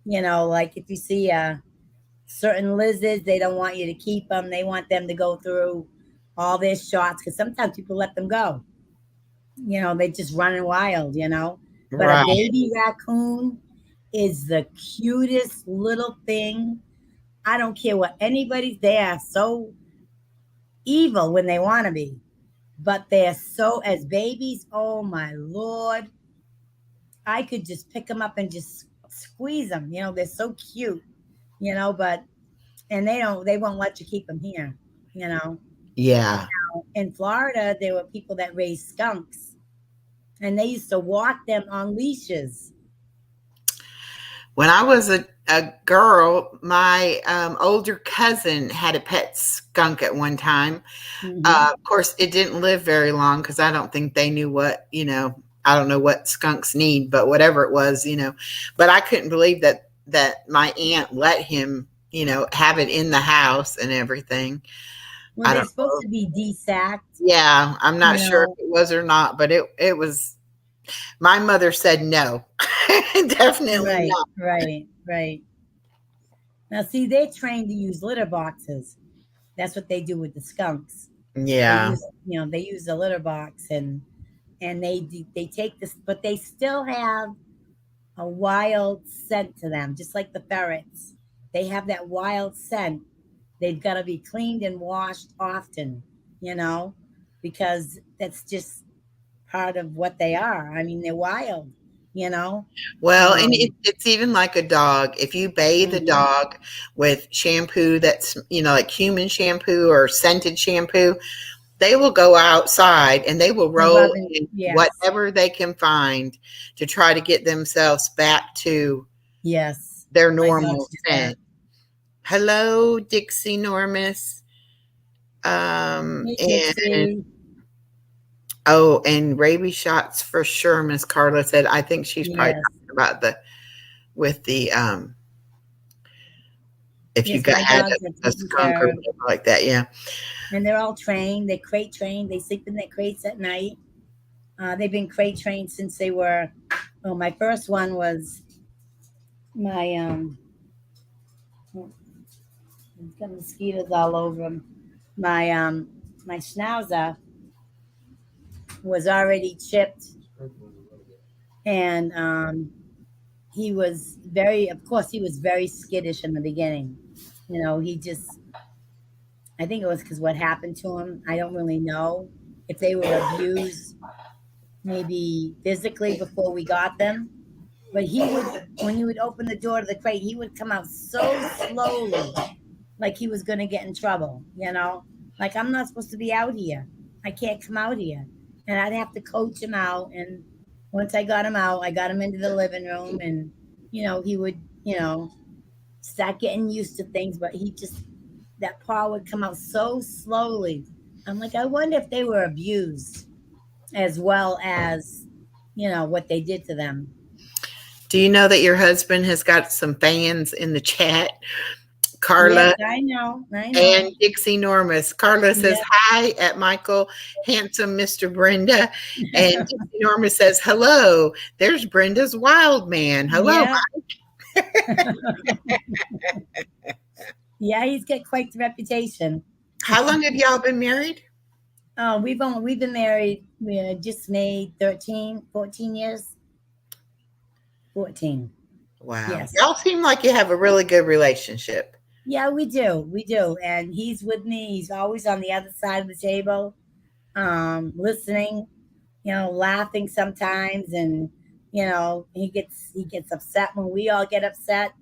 like if you see certain lizards, they don't want you to keep them. They want them to go through all their shots because sometimes people let them go. They just running wild, But right. A baby raccoon is the cutest little thing. I don't care what they are so evil when they want to be, but they're so, as babies, oh my Lord, I could just pick them up and just squeeze them. They're so cute, but they won't let you keep them here. Yeah. In Florida, there were people that raised skunks, and they used to walk them on leashes. When I was a girl, my older cousin had a pet skunk at one time. Of course, it didn't live very long because I don't think they knew what, I don't know what skunks need, but whatever it was, But I couldn't believe that my aunt let him, have it in the house and everything. Well, they're supposed to be desacked. Yeah, I'm not sure if it was or not, but it was. My mother said no. Definitely not. Right. Now, see, they're trained to use litter boxes. That's what they do with the skunks. Yeah. They use the litter box and they take this, but they still have a wild scent to them, just like the ferrets. They have that wild scent, they've got to be cleaned and washed often, you know, because that's just part of what they are. I mean, they're wild, you know. Well, and Um, it's even like a dog. If you bathe a mhm. dog with shampoo that's, like human shampoo or scented shampoo, they will go outside and they will roll Rubbing, in yes, whatever they can find to try to get themselves back to yes. their My dogs normal do that. scent. Hello, Dixie Normus. Hey, And Dixie. oh, and rabies shots for sure, Miss Carla said. I think she's probably Yes, talking about with the if you yes. got My had dogs are a taken skunk or care of, whatever like that. Yeah. and they're all trained. They're crate trained. They sleep in their crates at night. They've been crate trained since they were. Oh, my first one was my He's got mosquitoes all over him. My schnauzer was already chipped, and he was very. Of course, he was very skittish in the beginning. You know, he just. I think it was because what happened to him. I don't really know if they were abused, maybe physically before we got them. But he would, when you would open the door to the crate, he would come out so slowly, like he was going to get in trouble, you know? Like, I'm not supposed to be out here. I can't come out here. And I'd have to coach him out. And once I got him out, I got him into the living room and, he would, start getting used to things. But he just, that paw would come out so slowly. I'm like, I wonder if they were abused as well as, what they did to them. Do you know that your husband has got some fans in the chat? Carla. Yes, I know. And Dixie Normus. Carla says, Yeah. hi at Michael, handsome Mr. Brenda. And Dixie Normus says, hello. There's Brenda's wild man. Hello, Yeah. Mike. Yeah, he's got quite the reputation. How long have y'all been married? Oh, we've been married. We just made 14 years. 14. Wow. Yes. Y'all seem like you have a really good relationship. Yeah, we do. And he's with me. He's always on the other side of the table, listening, laughing sometimes. And, he gets upset when we all get upset.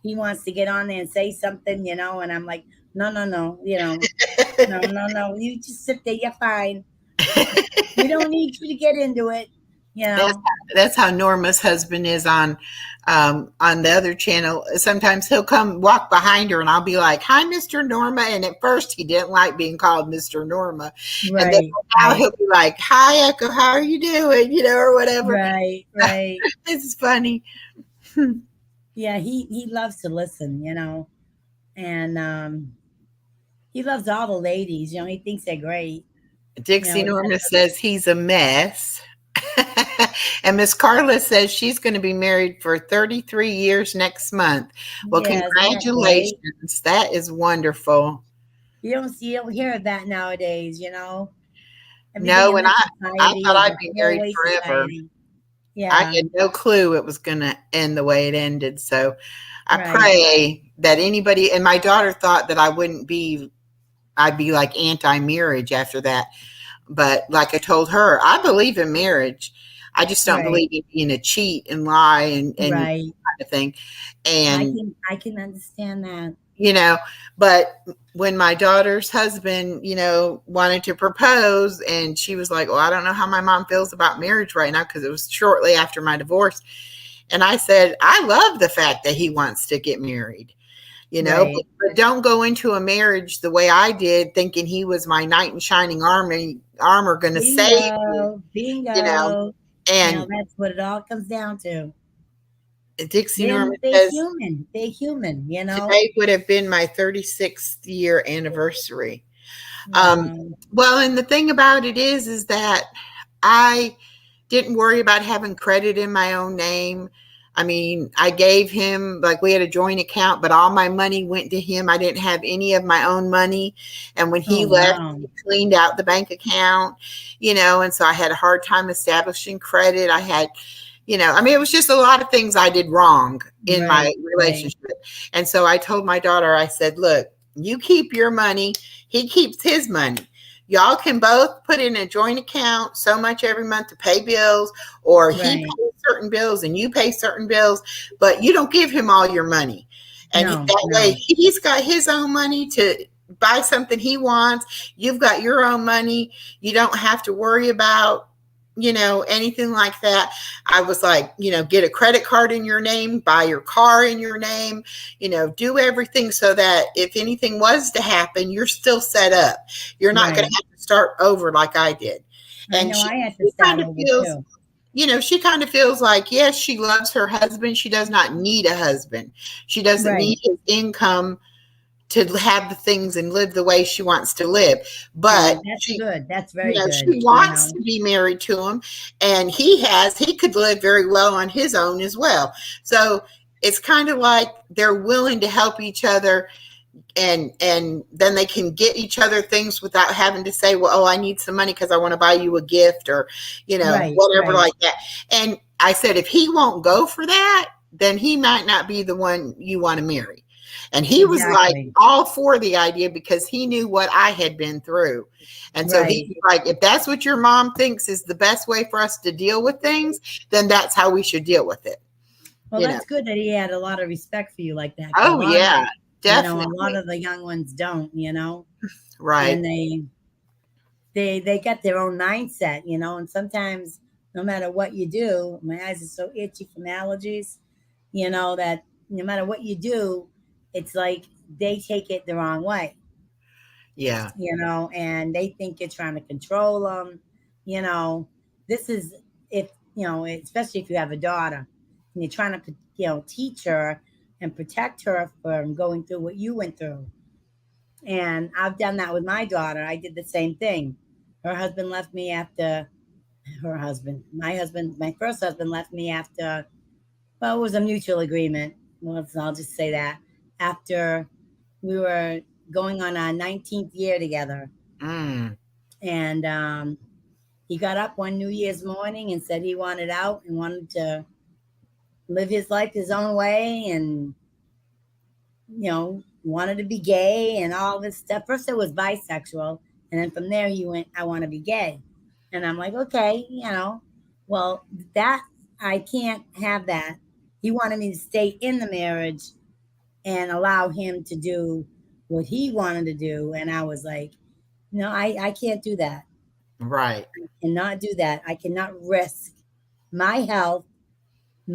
He wants to get on there and say something, and I'm like, no, no, you just sit there, you're fine. We don't need you to get into it, That's how Norma's husband is on the other channel. Sometimes he'll come walk behind her and I'll be like, hi, Mr. Norma. And at first he didn't like being called Mr. Norma. Right. And then now he'll be like, hi, Echo, how are you doing? Or whatever. Right. It's funny. Yeah, he loves to listen, and he loves all the ladies, he thinks they're great. Dixie Norma says he's a mess. And Miss Carla says she's going to be married for 33 years next month. Well, yes, congratulations. That is wonderful. You don't hear of that nowadays, No, and I thought I'd be married forever. Society. Yeah. I had no clue it was going to end the way it ended. So I pray that anybody, and my daughter thought that I'd be like anti-marriage after that. But like I told her, I believe in marriage. I just don't believe in being a cheat and lie and kind of thing. And I can understand that. But when my daughter's husband, wanted to propose, and she was like, well, I don't know how my mom feels about marriage right now, because it was shortly after my divorce. And I said, I love the fact that he wants to get married, but don't go into a marriage the way I did, thinking he was my knight in shining armor going to save me. Bingo. And now that's what it all comes down to. Dixie Norman says, they're human, Today would have been my 36th year anniversary. Well, and the thing about it is that I didn't worry about having credit in my own name. I mean, I gave him, like, we had a joint account, but all my money went to him. I didn't have any of my own money. And when he left, he cleaned out the bank account, and so I had a hard time establishing credit. I had, it was just a lot of things I did wrong in my relationship. And so I told my daughter, I said, look, You keep your money. He keeps his money. Y'all can both put in a joint account so much every month to pay bills, or he Right. pays certain bills and you pay certain bills, but you don't give him all your money. And No, that no. way he's got his own money to buy something he wants. You've got your own money. You don't have to worry about, anything like that. I was like, get a credit card in your name, buy your car in your name, do everything so that if anything was to happen, you're still set up. You're not going Right. to have to start over like I did. I And know she I had to start kind of over feels, too. she kind of feels like, yes, she loves her husband. She does not need a husband. She doesn't Right. need his income to have the things and live the way she wants to live. But And that's she, good. That's very good. she wants to be married to him, and he could live very well on his own as well. So it's kind of like they're willing to help each other, and then they can get each other things without having to say, well, oh, I need some money because I want to buy you a gift, or Right, whatever right. like that. And I said, if he won't go for that, then he might not be the one you want to marry. And he was like Exactly. all for the idea because he knew what I had been through. And so Right. he's like, if that's what your mom thinks is the best way for us to deal with things, then that's how we should deal with it. Well, you that's good that he had a lot of respect for you like that. Oh, yeah, A definitely. lot of the young ones don't, Right. and they get their own mindset, and sometimes no matter what you do, my eyes are so itchy from allergies, that no matter what you do, it's like they take it the wrong way, Yeah. and they think you're trying to control them. This is if, especially if you have a daughter and you're trying to, teach her and protect her from going through what you went through. And I've done that with my daughter. I did the same thing. Her husband left me after my first husband left me after, well, it was a mutual agreement. Well, I'll just say that after we were going on our 19th year together. Mm. And he got up one New Year's morning and said he wanted out and wanted to live his life his own way, and wanted to be gay and all this stuff. First it was bisexual, and then from there he went, I want to be gay. And I'm like, okay, well, that I can't have that. He wanted me to stay in the marriage and allow him to do what he wanted to do. And I was like, no, I can't do that. Right. I cannot do that. I cannot risk my health.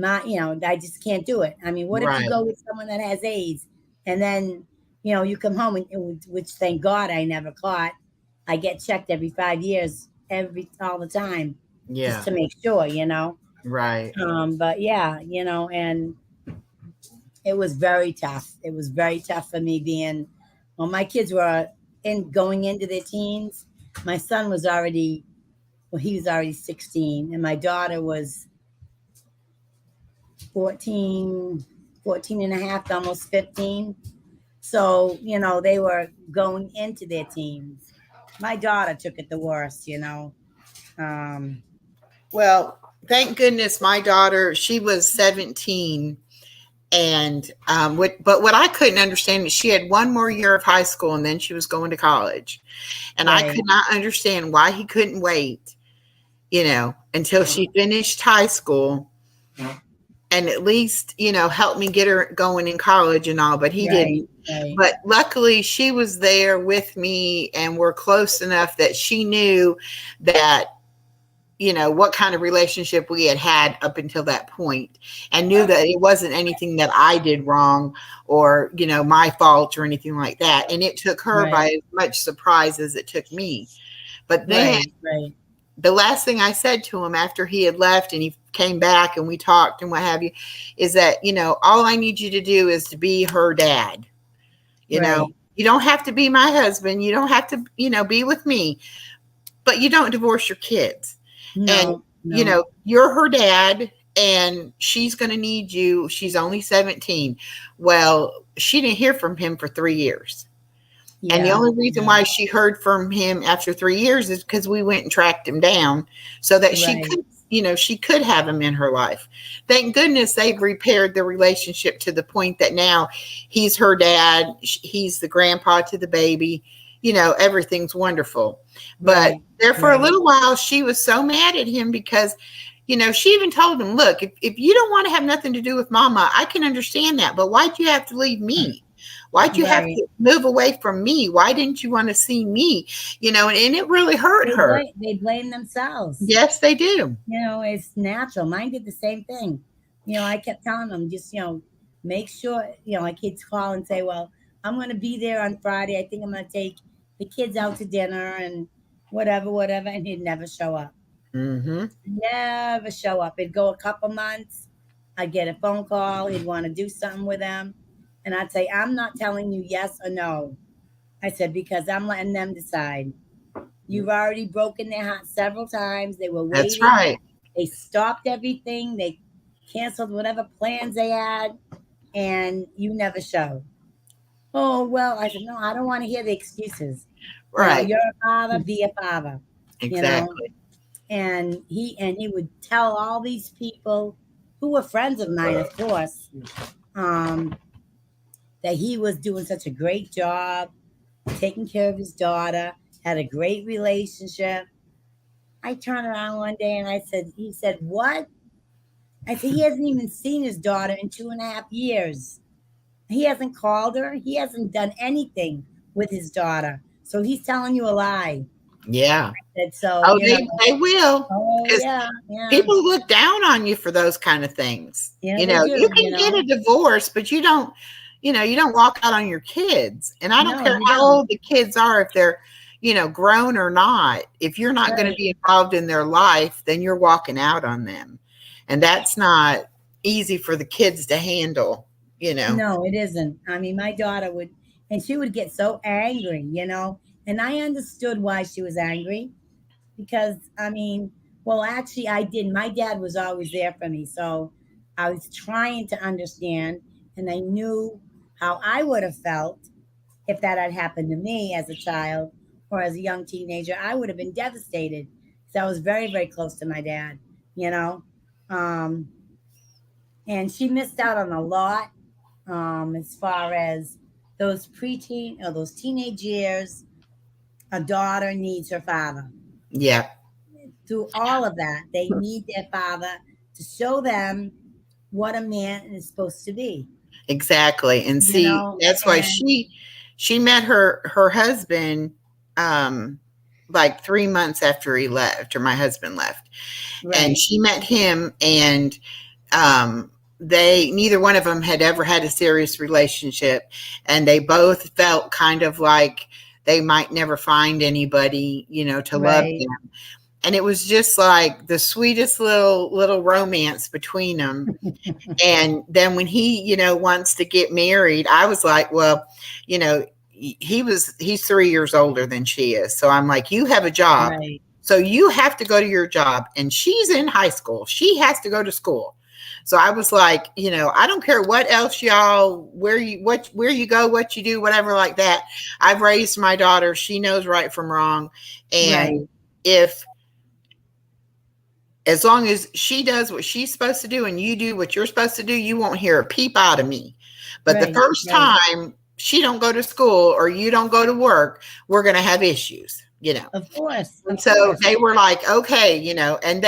I just can't do it. I mean, what if Right. you go with someone that has AIDS and then, you come home, which thank God I never caught. I get checked every 5 years, all the time, Yeah. just to make sure, Right. But yeah, and it was very tough. It was very tough for me my kids were going into their teens. My son was already, he was already 16, and my daughter was 14 and a half, almost 15. So, they were going into their teens. My daughter took it the worst, Well, thank goodness my daughter, she was 17. And but what I couldn't understand is she had one more year of high school and then she was going to college. And I Right. could not understand why he couldn't wait, until she finished high school and at least, help me get her going in college and all, but he didn't. Right. But luckily she was there with me and we're close enough that she knew that, what kind of relationship we had up until that point, and knew that it wasn't anything that I did wrong or, my fault or anything like that. And it took her Right. by as much surprise as it took me. But then Right. the last thing I said to him after he had left and he came back and we talked and what have you, is that, all I need you to do is to be her dad. You don't have to be my husband. You don't have to, be with me, but you don't divorce your kids. No, And, you're her dad and she's going to need you. She's only 17. Well, she didn't hear from him for 3 years. And the only reason why she heard from him after 3 years is because we went and tracked him down so that she Right. could she could have him in her life. Thank goodness they've repaired the relationship to the point that now he's her dad. He's the grandpa to the baby. Everything's wonderful. But there for a little while, she was so mad at him because, she even told him, look, if you don't want to have nothing to do with mama, I can understand that. But why'd you have to leave me? Why'd you have to move away from me? Why didn't you want to see me? And it really hurt her. They blame themselves. Yes, they do. It's natural. Mine did the same thing. I kept telling them, just, make sure, my kids call and say, well, I'm going to be there on Friday. I think I'm going to take the kids out to dinner and whatever. And he'd never show up. Mm-hmm. Never show up. It'd go a couple months. I'd get a phone call. He'd want to do something with them. And I'd say, I'm not telling you yes or no. I said, because I'm letting them decide. You've already broken their heart several times. They were waiting. That's right. They stopped everything. They canceled whatever plans they had. And you never showed. Oh, well, I said, no, I don't want to hear the excuses. Right. You're a father, be a father. Exactly. And he would tell all these people who were friends of mine, of course, that he was doing such a great job, taking care of his daughter, had a great relationship. I turned around one day and he said, what? I said, he hasn't even seen his daughter in 2.5 years. He hasn't called her. He hasn't done anything with his daughter. So he's telling you a lie. Yeah. I said, so, they will. Oh, yeah. People look down on you for those kind of things. Yeah, you can get a divorce, but you don't walk out on your kids. And I don't care how old the kids are, if they're, grown or not. If you're not going to be involved in their life, then you're walking out on them. And that's not easy for the kids to handle, No, it isn't. I mean, my daughter she would get so angry, and I understood why she was angry because, actually I didn't. My dad was always there for me. So I was trying to understand, and I knew how I would have felt if that had happened to me as a child or as a young teenager. I would have been devastated because I was very, very close to my dad, and she missed out on a lot as far as those preteen or those teenage years. A daughter needs her father. Yeah. Through all of that, they need their father to show them what a man is supposed to be. Exactly. And see, that's why she met her husband like 3 months after he left, or my husband left. Right. And she met him, and neither one of them had ever had a serious relationship, and they both felt kind of like they might never find anybody, to love them. And it was just like the sweetest little romance between them. And then when he, wants to get married, I was like, well, he's 3 years older than she is. So I'm like, you have a job. Right. So you have to go to your job, and she's in high school. She has to go to school. So I was like, I don't care what else where you go, what you do, whatever like that. I've raised my daughter. She knows right from wrong. And as long as she does what she's supposed to do and you do what you're supposed to do, you won't hear a peep out of me. But the first time she don't go to school or you don't go to work, we're going to have issues, Of course. And so they were like, okay, and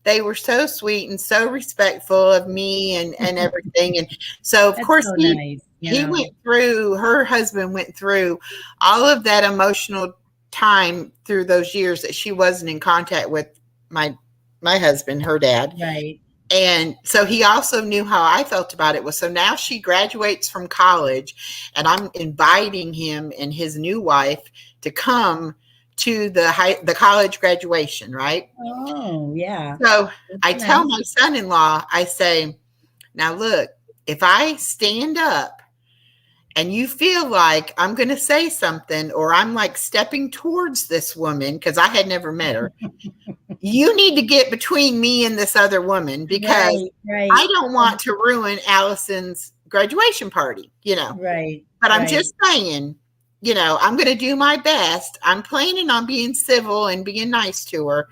they were so sweet and so respectful of me and everything. And so, of course, so he went through, her husband went through all of that emotional time through those years that she wasn't in contact with my husband, her dad. Right. And so he also knew how I felt about it. So now she graduates from college, and I'm inviting him and his new wife to come to the college graduation, right? Oh, yeah. So I tell my son-in-law, I say, now look, if I stand up and you feel like I'm going to say something, or I'm like stepping towards this woman, because I had never met her, you need to get between me and this other woman, because I don't want to ruin Allison's graduation party, Right. But I'm just saying, I'm going to do my best. I'm planning on being civil and being nice to her,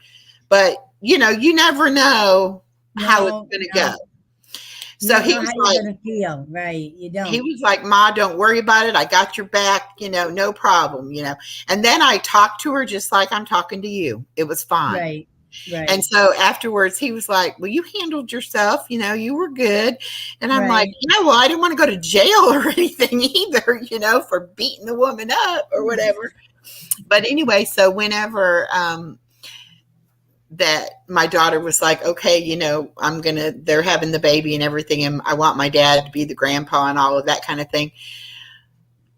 but you know, you never know how it's No, going to no. go. You So don't he know was how you're like, gonna feel, right? You he don't. was like, Ma, don't worry about it. I got your back, you know, no problem, you know. And then I talked to her just like I'm talking to you. It was fine. Right, And right, so afterwards, he was like, well, you handled yourself, you know, you were good. And I'm like, right. yeah, well, I didn't want to go to jail or anything either, you know, for beating the woman up or whatever. But anyway, so whenever that my daughter was like, okay, you know, they're having the baby and everything, and I want my dad to be the grandpa and all of that kind of thing.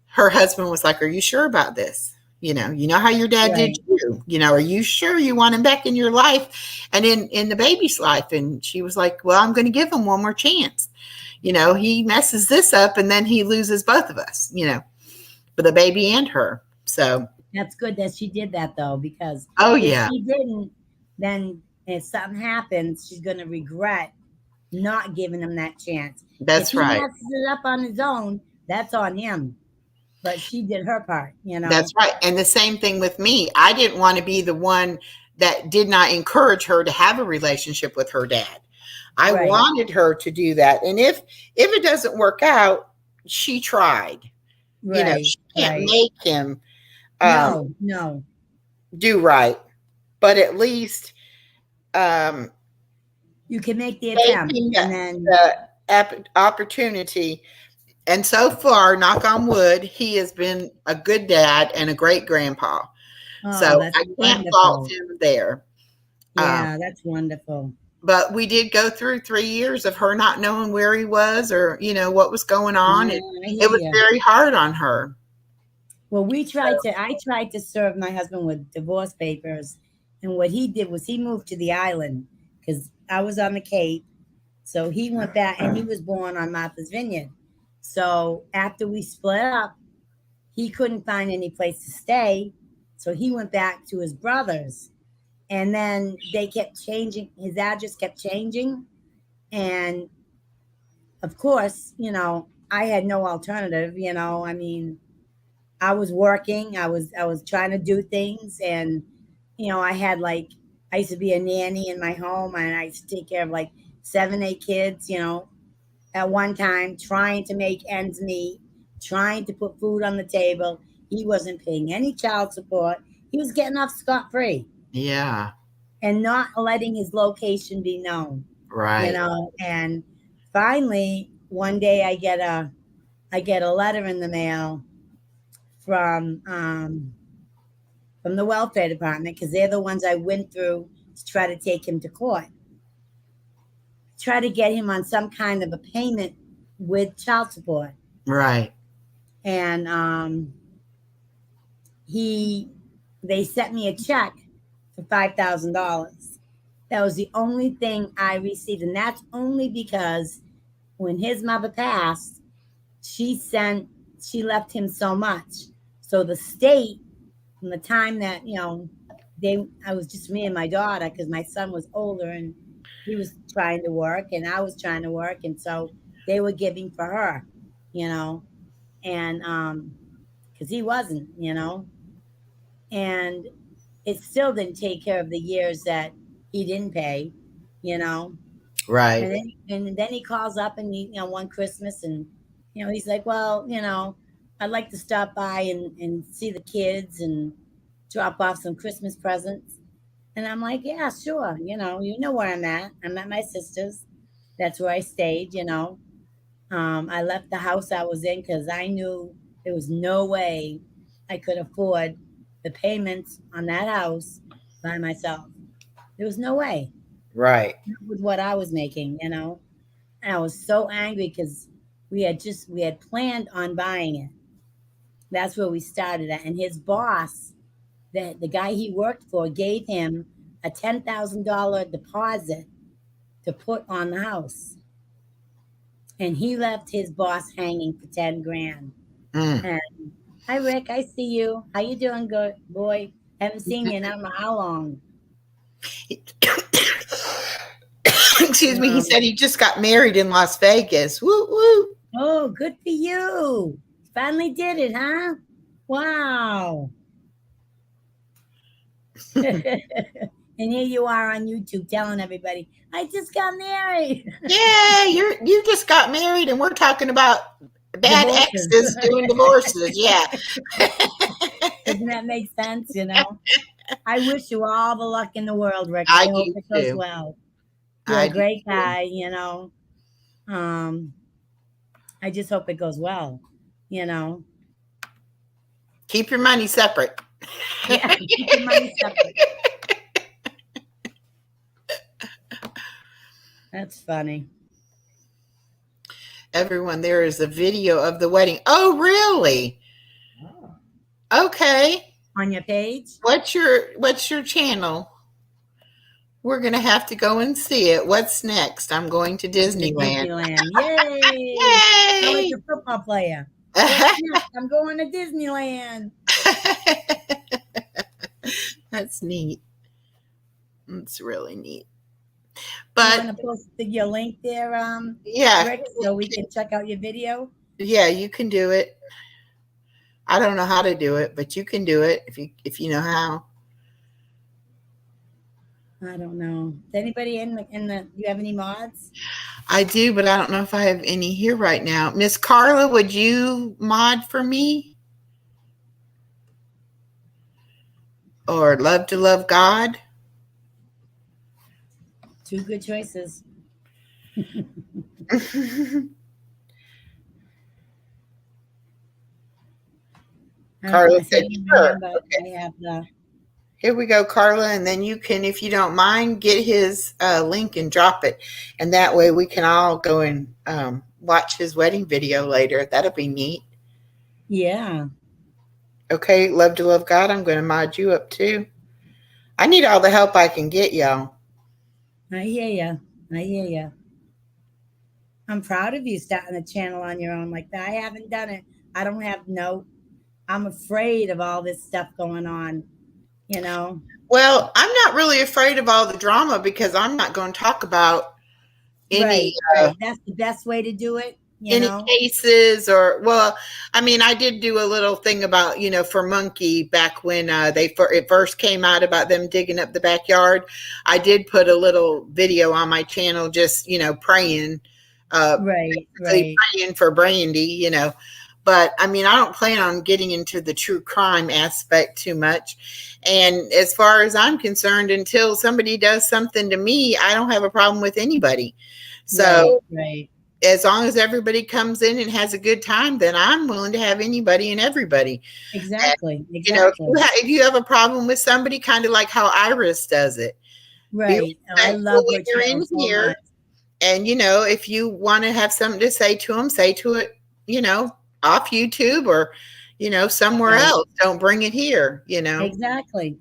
Her husband was like, are you sure about this? You know how your dad did Right. you, you know, are you sure you want him back in your life and in the baby's life? And she was like, well, I'm going to give him one more chance. You know, he messes this up and then he loses both of us, you know, for the baby and her. So, That's good that she did that though, because oh if yeah, she didn't, then if something happens, she's gonna regret not giving him that chance. If that's he right. messes it up on his own, that's on him. But she did her part, you know. That's right. And the same thing with me. I didn't want to be the one that did not encourage her to have a relationship with her dad. I Right, wanted her to do that. And if it doesn't work out, she tried. You know, right, she can't right. make him um, No, no. do right, but at least um, You can make the gave attempt him and then the opportunity. And so far, knock on wood, he has been a good dad and a great grandpa. oh, So that's I can't fault wonderful. him there. Um, Yeah, that's wonderful. but we did go through 3 years of her not knowing where he was or, you know, what was going on. Yeah, And I it was hear you. very hard on her. Well, I tried to serve my husband with divorce papers. And what he did was he moved to the island because I was on the Cape. So he went back and he was born on Martha's Vineyard. So after we split up, he couldn't find any place to stay. So he went back to his brother's. And then they kept changing, his address kept changing. And of course, you know, I had no alternative, you know, I mean, I was working. I was trying to do things, and you know, I used to be a nanny in my home, and I used to take care of like 7, 8 kids. You know, at one time, trying to make ends meet, trying to put food on the table. He wasn't paying any child support. He was getting off scot free Yeah, and not letting his location be known. You right. know, and finally, one day I get a letter in the mail from the welfare department because they're the ones I went through to try to take him to court, try to get him on some kind of a payment with child support. Right. And he, they sent me a check for $5,000. That was the only thing I received, and that's only because when his mother passed, she left him so much. So the state, from the time that I was just me and my daughter because my son was older and he was trying to work and I was trying to work, and so they were giving for her, you know, and because he wasn't, and it still didn't take care of the years that he didn't pay, you know, Right. and then he calls up and one Christmas and he's like, well, I'd like to stop by and see the kids and drop off some Christmas presents. And I'm like, yeah, sure. You know where I'm at. I'm at my sister's. That's where I stayed, I left the house I was in because I knew there was no way I could afford the payments on that house by myself. There was no way Right. with what I was making, And I was so angry because we had planned on buying it. That's where we started at. And his boss, the guy he worked for, gave him a $10,000 deposit to put on the house, and he left his boss hanging for 10 grand. Mm. And hi, Rick, I see you. How you doing, good boy? Haven't seen you in I don't know how long. Excuse me. He said he just got married in Las Vegas. Woo woo. Oh, good for you. Finally did it, huh? Wow. And And here you are on YouTube telling everybody, I just got married. Yeah, you just got married, and we're talking about bad Divorces. exes doing divorces. Yeah. Doesn't that make sense? You know, I wish you all the luck in the world, Rick. I I hope do it goes too. well. You're I a do great too. guy, you know. I just hope it goes well, you know. Keep your money separate. Yeah, keep your money separate. That's funny. Everyone, there is a video of the wedding. Oh, really? Okay. On your page? What's your channel? We're gonna have to go and see it. What's next? I'm going to Disneyland. Disneyland. Yay! I like Yay! a football player. What's next? I'm going to Disneyland. That's neat. It's really neat. You But want to post your link there, yeah, Rick, so we can check out your video? yeah, you can do it. I don't know how to do it, but you can do it if you know how. I don't know. Does anybody in the do you have any mods? I do, but I don't know if I have any here right now. Miss Carla, would you mod for me? Or Love to Love God? Two good choices. Carla said, sure. I have the. Here we go, Carla, and then you can, if you don't mind, get his link and drop it. And that way we can all go and watch his wedding video later. That'll be neat. Yeah. Okay, Love to Love God, I'm going to mod you up too. I need all the help I can get, y'all. I hear you. I'm proud of you starting a channel on your own like that. I haven't done it. I don't have I'm afraid of all this stuff going on, you know. Well, I'm not really afraid of all the drama because I'm not going to talk about any right. That's the best way to do it. Any cases or, well, I mean, I did do a little thing about, for Monkey back when it first came out about them digging up the backyard. I did put a little video on my channel, just, praying, praying for Brandy, but I mean, I don't plan on getting into the true crime aspect too much. And as far as I'm concerned, until somebody does something to me, I don't have a problem with anybody. So, as long as everybody comes in and has a good time, then I'm willing to have anybody and everybody. Exactly. And, if you have a problem with somebody, kind of like how Iris does it. Right. I love when you're in here. And, if you want to have something to say to them, say to it, off YouTube or, somewhere else. Don't bring it here, Exactly.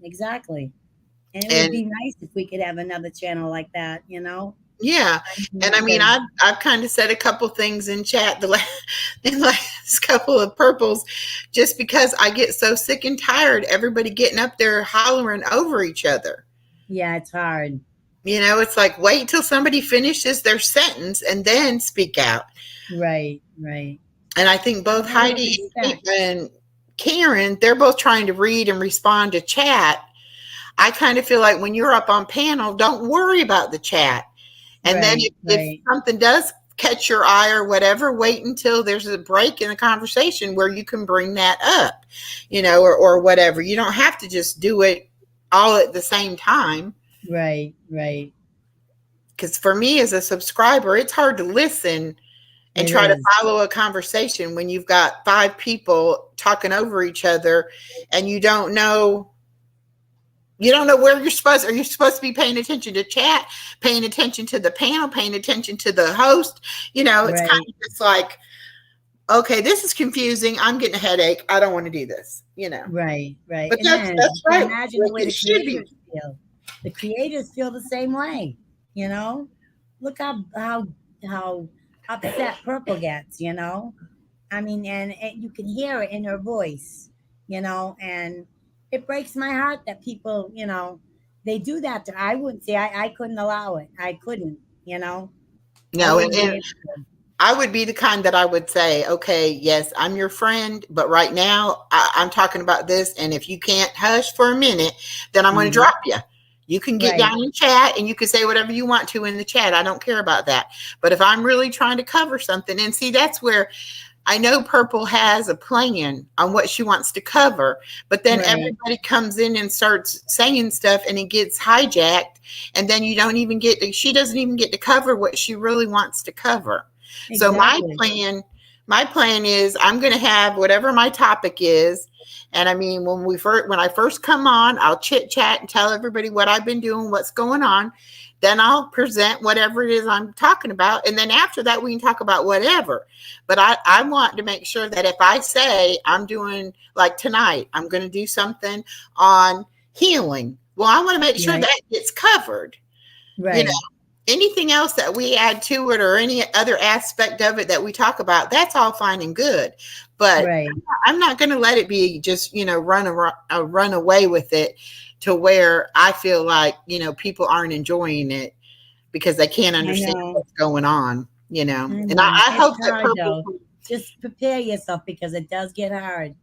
And it would be nice if we could have another channel like that, Yeah. And I mean, I've kind of said a couple things in chat the last couple of purples, just because I get so sick and tired, everybody getting up there hollering over each other. Yeah, it's hard. It's like, wait till somebody finishes their sentence and then speak out. Right. And I think both Heidi and Karen, they're both trying to read and respond to chat. I kind of feel like when you're up on panel, don't worry about the chat. And then if something does catch your eye or whatever, wait until there's a break in the conversation where you can bring that up, or whatever. You don't have to just do it all at the same time. Right. Because for me as a subscriber, it's hard to listen and try to follow a conversation when you've got 5 people talking over each other and you don't know where you're supposed. Are you supposed to be paying attention to chat, paying attention to the panel, paying attention to the host? It's kind of just like, okay, this is confusing. I'm getting a headache. I don't want to do this, Right. But that's right. Imagine the way the creators feel. The creators feel the same way, Look how upset Purple gets, I mean, and you can hear it in her voice, and it breaks my heart that people, they do that. I wouldn't say I couldn't allow it. I couldn't, No, and I would be the kind that I would say, okay, yes, I'm your friend, but right now I'm talking about this. And if you can't hush for a minute, then I'm going to drop you. You can get Right. down in chat and you can say whatever you want to in the chat. I don't care about that. But if I'm really trying to cover something, and see, that's where I know Purple has a plan on what she wants to cover, but then Right. everybody comes in and starts saying stuff and it gets hijacked. And then you don't even she doesn't even get to cover what she really wants to cover. So Exactly. my plan is I'm going to have whatever my topic is. And I mean, when I first come on, I'll chit chat and tell everybody what I've been doing, what's going on. Then I'll present whatever it is I'm talking about. And then after that, we can talk about whatever. But I want to make sure that if I say I'm doing, like tonight, I'm going to do something on healing. Well, I want to make sure Right. that gets covered. Right. You know, anything else that we add to it or any other aspect of it that we talk about, that's all fine and good. But Right. I'm not going to let it be just, run away with it to where I feel like, people aren't enjoying it because they can't understand what's going on, I know. And I It's hope that hard, Purple. though. Just prepare yourself because it does get hard.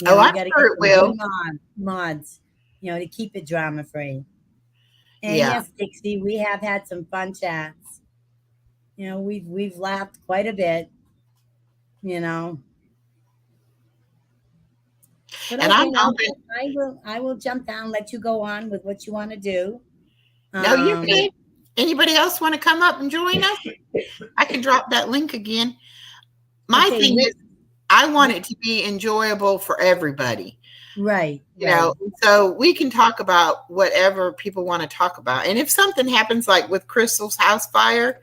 Oh, you I'm gotta sure get it will. some good mods, to keep it drama free. And Yeah. yes, Dixie, we have had some fun chats. We've laughed quite a bit. But And okay, I'm hoping. I will jump down, let you go on with what you want to do. No, you're good. Anybody else want to come up and join us? I can drop that link again. My Okay, thing is, I want it to be enjoyable for everybody. Right. So we can talk about whatever people want to talk about. And if something happens like with Crystal's house fire,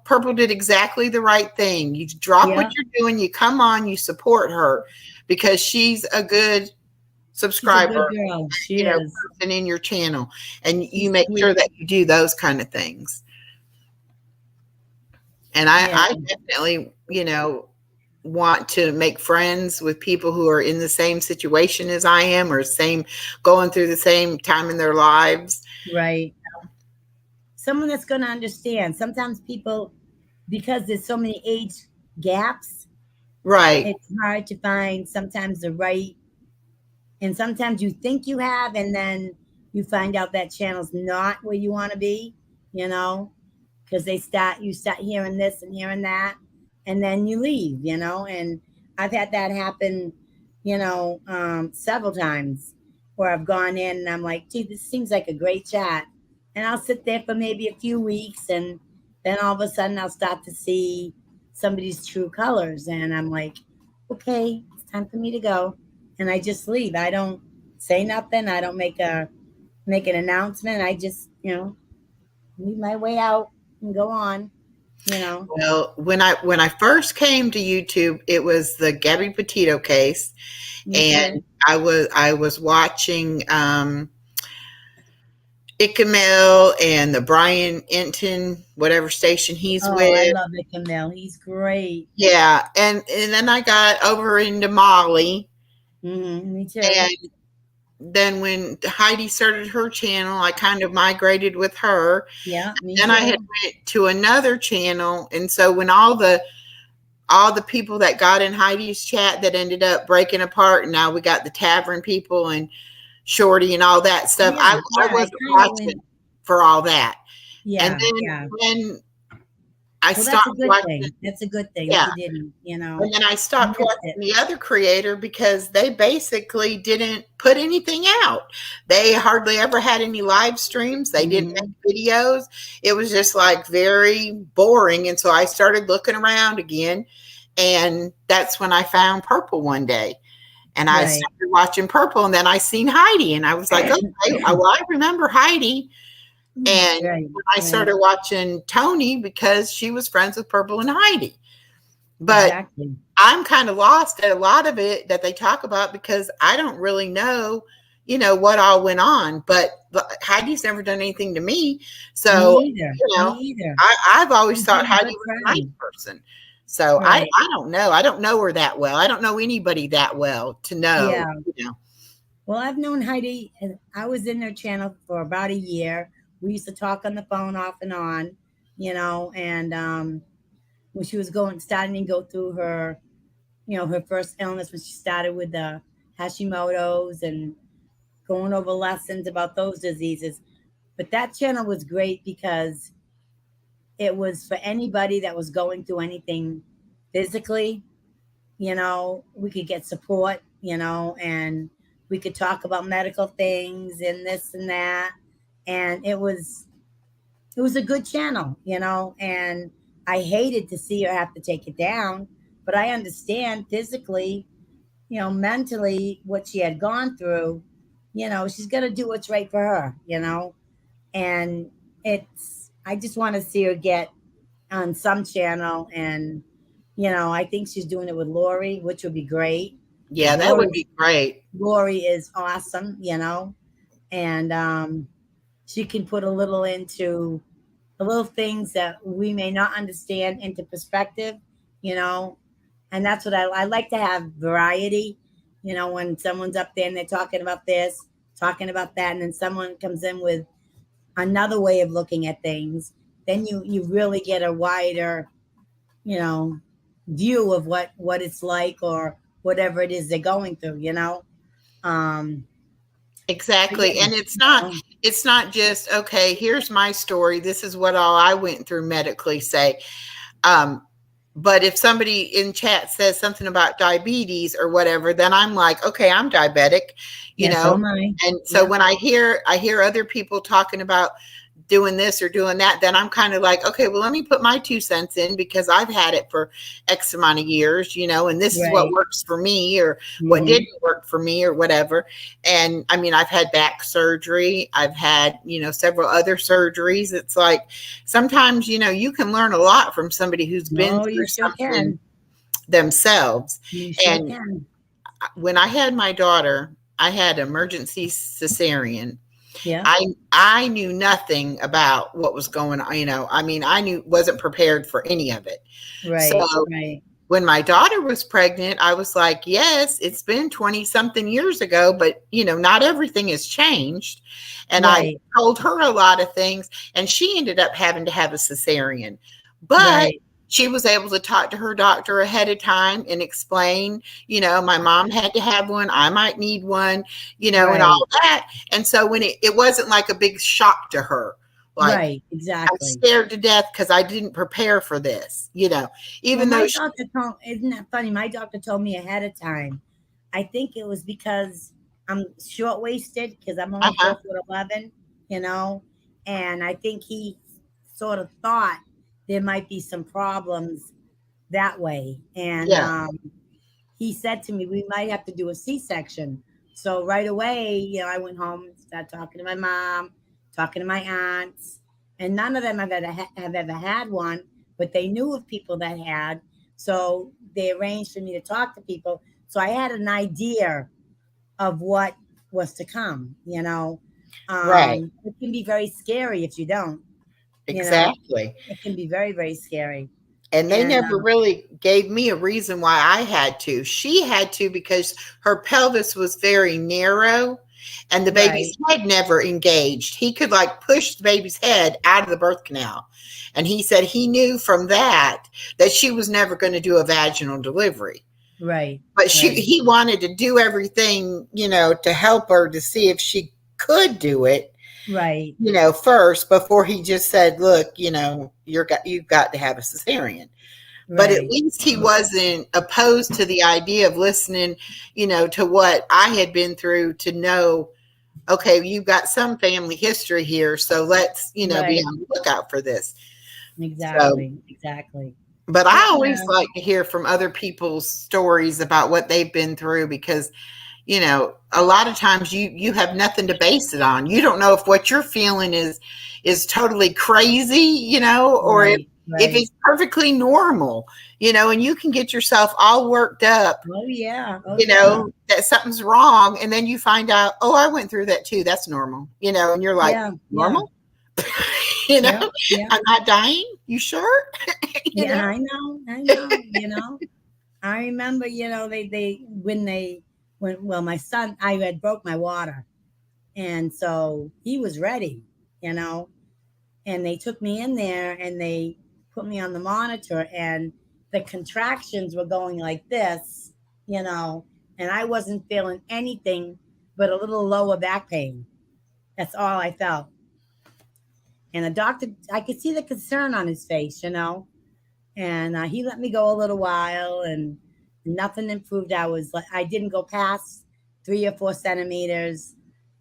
Purple did exactly the right thing. You drop what you're doing, you come on, you support her because she's a good subscriber, she's a good girl. She is. person in your channel, and you make sure that you do those kind of things. And I definitely, want to make friends with people who are in the same situation as I am or going through the same time in their lives. Right. Someone that's going to understand. Sometimes people, because there's so many age gaps, right, it's hard to find sometimes the right, and sometimes you think you have, and then you find out that channel's not where you want to be, because you start hearing this and hearing that, and then you leave, and I've had that happen, several times where I've gone in and I'm like, gee, this seems like a great chat. And I'll sit there for maybe a few weeks, and then all of a sudden I'll start to see somebody's true colors. And I'm like, okay, it's time for me to go. And I just leave. I don't say nothing. I don't make an announcement. I just, leave my way out and go on. Well, when I first came to YouTube, it was the Gabby Petito case, and I was watching Icamel and the Brian Enton, whatever station he's with. I love Icamel. He's great. Yeah, and then I got over into Molly. Me too. And then when Heidi started her channel, I kind of migrated with her. Yeah. Then I had went to another channel, and so when all the people that got in Heidi's chat that ended up breaking apart, and now we got the tavern people and Shorty and all that stuff. I wasn't watching for all that. Yeah. And then when I stopped watching, that's a good thing. Yeah. You didn't, And then I stopped watching the other creator because they basically didn't put anything out. They hardly ever had any live streams. They didn't make videos. It was just like very boring. And so I started looking around again. And that's when I found Purple one day. And I started watching Purple, and then I seen Heidi, and I was like, okay, well, I remember Heidi. And I started watching Tony because she was friends with Purple and Heidi. But I'm kind of lost at a lot of it that they talk about because I don't really know, what all went on. But Heidi's never done anything to me. So, me either. I've always thought Heidi was a nice person. So I don't know. I don't know her that well. I don't know anybody that well to know. Yeah. Well, I've known Heidi, and I was in their channel for about a year. We used to talk on the phone off and on, and when she was starting to go through her, her first illness when she started with the Hashimoto's, and going over lessons about those diseases. But that channel was great because it was for anybody that was going through anything physically. We could get support, and we could talk about medical things and this and that. And it was a good channel, and I hated to see her have to take it down, but I understand physically, mentally what she had gone through. She's going to do what's right for her, and I just want to see her get on some channel. And, I think she's doing it with Lori, which would be great. Yeah, that would be great. Lori is awesome, and she can put a little things that we may not understand into perspective, and that's what I like to have variety. When someone's up there and they're talking about this, talking about that, and then someone comes in with another way of looking at things, then you really get a wider, view of what it's like, or whatever it is they're going through, Exactly. yeah, And it's not just, okay, here's my story. This is what all I went through medically, say. But if somebody in chat says something about diabetes or whatever, then I'm like, okay, I'm diabetic, so am I. And so when I hear other people talking about doing this or doing that, then I'm kind of like, okay, well, let me put my 2 cents in, because I've had it for X amount of years, and this is what works for me, or what didn't work for me, or whatever. And I mean, I've had back surgery. I've had, several other surgeries. It's like, sometimes, you can learn a lot from somebody who's been through something themselves. And when I had my daughter, I had emergency cesarean. Yeah. I knew nothing about what was going on. I mean, wasn't prepared for any of it. Right. So right. When my daughter was pregnant, I was like, yes, it's been 20 something years ago, but not everything has changed. And I told her a lot of things, and she ended up having to have a cesarean, but she was able to talk to her doctor ahead of time and explain, my mom had to have one, I might need one, and all that. And so when it wasn't like a big shock to her, like, exactly. I'm scared to death because I didn't prepare for this, even though isn't that funny? My doctor told me ahead of time. I think it was because I'm short-waisted, because I'm only 4'11", and I think he sort of thought there might be some problems that way. And he said to me, we might have to do a C-section. So right away, I went home and started talking to my mom, talking to my aunts, and none of them have ever had one, but they knew of people that had. So they arranged for me to talk to people. So I had an idea of what was to come, It can be very scary if you don't. Exactly. It can be very, very scary. And they never really gave me a reason why I had to. She had to because her pelvis was very narrow and the baby's head never engaged. He could push the baby's head out of the birth canal. And he said he knew from that she was never going to do a vaginal delivery. Right. But he wanted to do everything, to help her to see if she could do it. Right. First, before he just said, look, you've got to have a cesarean. But at least he wasn't opposed to the idea of listening, to what I had been through, to know, okay, you've got some family history here. So let's, be on the lookout for this. Exactly. Exactly. But I always like to hear from other people's stories about what they've been through, because a lot of times you have nothing to base it on. You don't know if what you're feeling is totally crazy, or if it's perfectly normal, and you can get yourself all worked up. Oh, yeah. That something's wrong. And then you find out, oh, I went through that too. That's normal, and you're like, normal? Yeah. I'm not dying. You sure? I know. I remember, when my son, I had broke my water, and so he was ready, and they took me in there and they put me on the monitor, and the contractions were going like this, and I wasn't feeling anything but a little lower back pain. That's all I felt. And the doctor, I could see the concern on his face, and he let me go a little while, and nothing improved. I didn't go past 3 or 4 centimeters.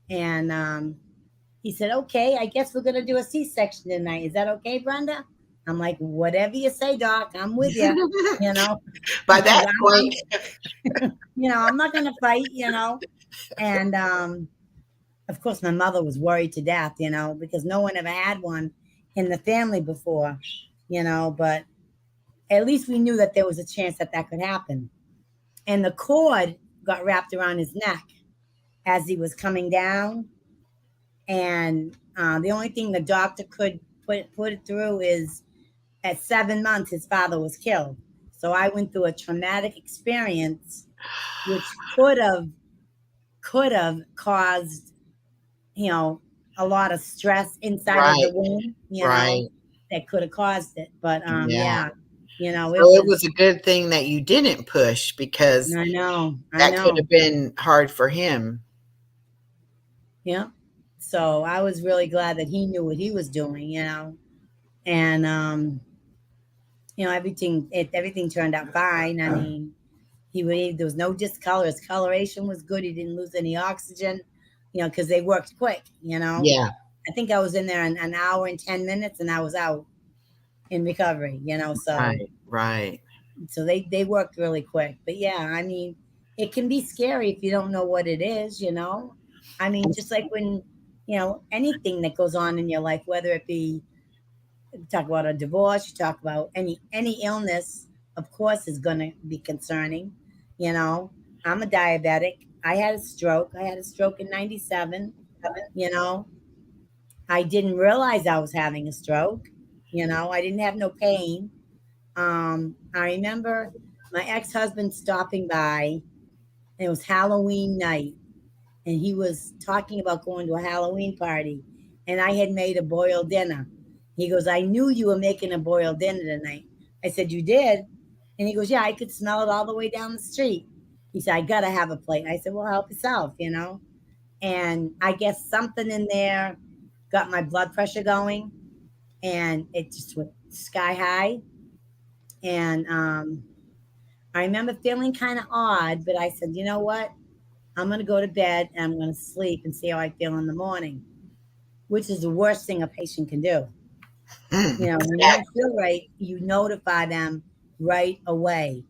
And he said, okay, I guess we're going to do a C-section tonight. Is that okay, Brenda? I'm like, whatever you say, doc, I'm with you, By that point, I'm not going to fight, And of course, my mother was worried to death, because no one ever had one in the family before, but at least we knew that there was a chance that could happen. And the cord got wrapped around his neck as he was coming down. And the only thing the doctor could put it through is at 7 months, his father was killed. So I went through a traumatic experience, which could have caused, a lot of stress inside of the womb, that could have caused it. But it was a good thing that you didn't push, because I know that could have been hard for him. Yeah. So I was really glad that he knew what he was doing, and everything turned out fine. I mean, there was no discolor. His coloration was good. He didn't lose any oxygen, because they worked quick, Yeah. I think I was in there in an hour and 10 minutes, and I was out in recovery, so. Right. So they worked really quick. But yeah, I mean, it can be scary if you don't know what it is, I mean, just like when, anything that goes on in your life, whether it be, you talk about a divorce, you talk about any illness, of course, is going to be concerning. I'm a diabetic. I had a stroke. In 97. I didn't realize I was having a stroke. I didn't have no pain. I remember my ex-husband stopping by. It was Halloween night, and he was talking about going to a Halloween party, and I had made a boiled dinner. He goes, I knew you were making a boiled dinner tonight. I said, you did? And he goes, yeah, I could smell it all the way down the street. He said, I got to have a plate. I said, well, help yourself, And I guess something in there got my blood pressure going, and it just went sky high. And I remember feeling kind of odd, but I said, you know what? I'm going to go to bed and I'm going to sleep and see how I feel in the morning, which is the worst thing a patient can do. When you don't feel right, you notify them right away,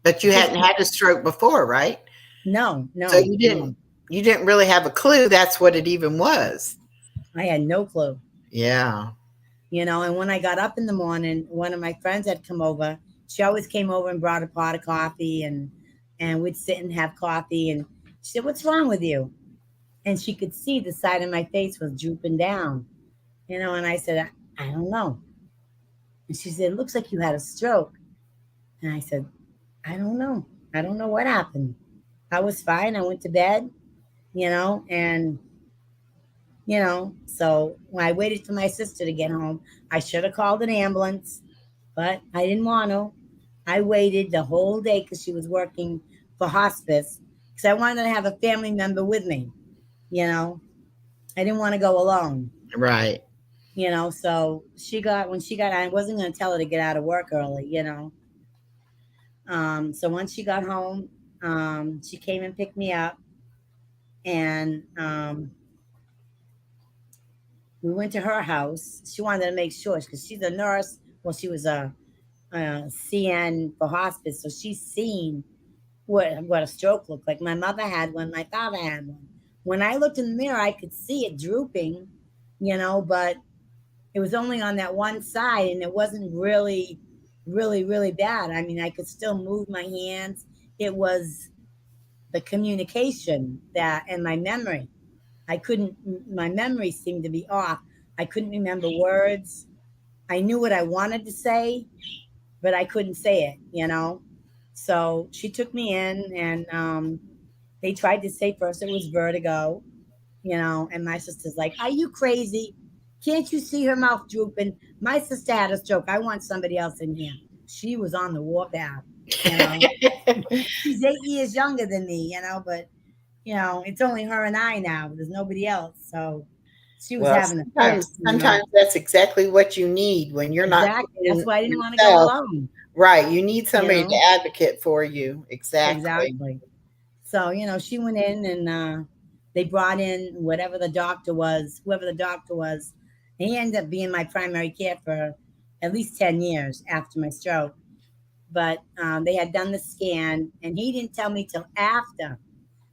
But you hadn't had a stroke before, right? No. So you didn't really have a clue that's what it even was. I had no clue. Yeah. And when I got up in the morning, one of my friends had come over. She always came over and brought a pot of coffee, and we'd sit and have coffee. And she said, what's wrong with you? And she could see the side of my face was drooping down, and I said, I don't know. And she said, it looks like you had a stroke. And I said, I don't know. I don't know what happened. I was fine. I went to bed, and, so when I waited for my sister to get home, I should have called an ambulance, but I didn't want to. I waited the whole day because she was working for hospice, because I wanted to have a family member with me. I didn't want to go alone. Right. So when she got, I wasn't going to tell her to get out of work early, So once she got home, she came and picked me up, and we went to her house. She wanted to make sure, because she's a nurse. Well, she was a CN for hospice, so she's seen what a stroke looked like. My mother had one. My father had one. When I looked in the mirror, I could see it drooping, but it was only on that one side, and it wasn't really, really, really bad. I mean, I could still move my hands. It was the communication and my memory. My memory seemed to be off. I couldn't remember words. I knew what I wanted to say, but I couldn't say it, So she took me in, and they tried to say first it was vertigo, and my sister's like, are you crazy? Can't you see her mouth drooping? My sister had a stroke. I want somebody else in here. She was on the warpath. You know, she's 8 years younger than me, you know, but it's only her and I now. There's nobody else. So she was Well, having a fit, sometimes that's exactly what you need when you're not Exactly. That's feeling why I didn't want to go yourself. alone. Right. You need You somebody to know, advocate for you. Exactly. exactly. So, she went in and they brought in whatever the doctor was, whoever the doctor was. And he ended up being my primary care for at least 10 years after my stroke. But they had done the scan, and he didn't tell me till after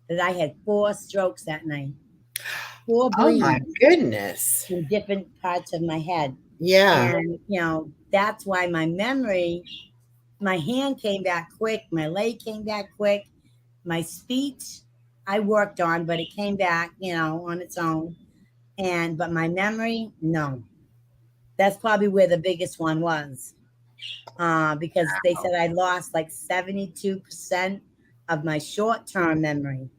that I had 4 strokes that night, 4 Oh my bleeds goodness. in different parts of my head. Yeah. And, that's why my memory, my hand came back quick, my leg came back quick, my speech I worked on, but it came back, on its own. But my memory, no. That's probably where the biggest one was. Because they said I lost like 72% of my short-term memory.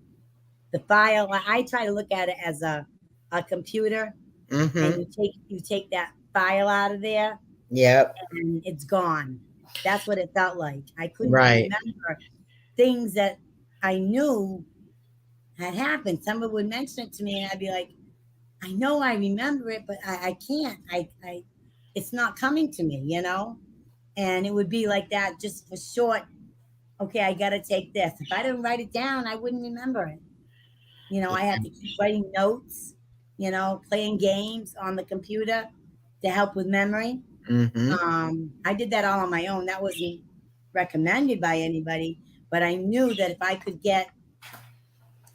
The file, I try to look at it as a computer, Mm-hmm. and you take that file out of there Yep. and it's gone. That's what it felt like. I couldn't Right. remember things that I knew had happened. Someone would mention it to me, and I'd be like, I know I remember it, but I can't. It's not coming to me, And it would be like that just for short. Okay, I got to take this. If I didn't write it down, I wouldn't remember it. I had to keep writing notes, playing games on the computer to help with memory. Mm-hmm. I did that all on my own. That wasn't recommended by anybody, but I knew that if I could get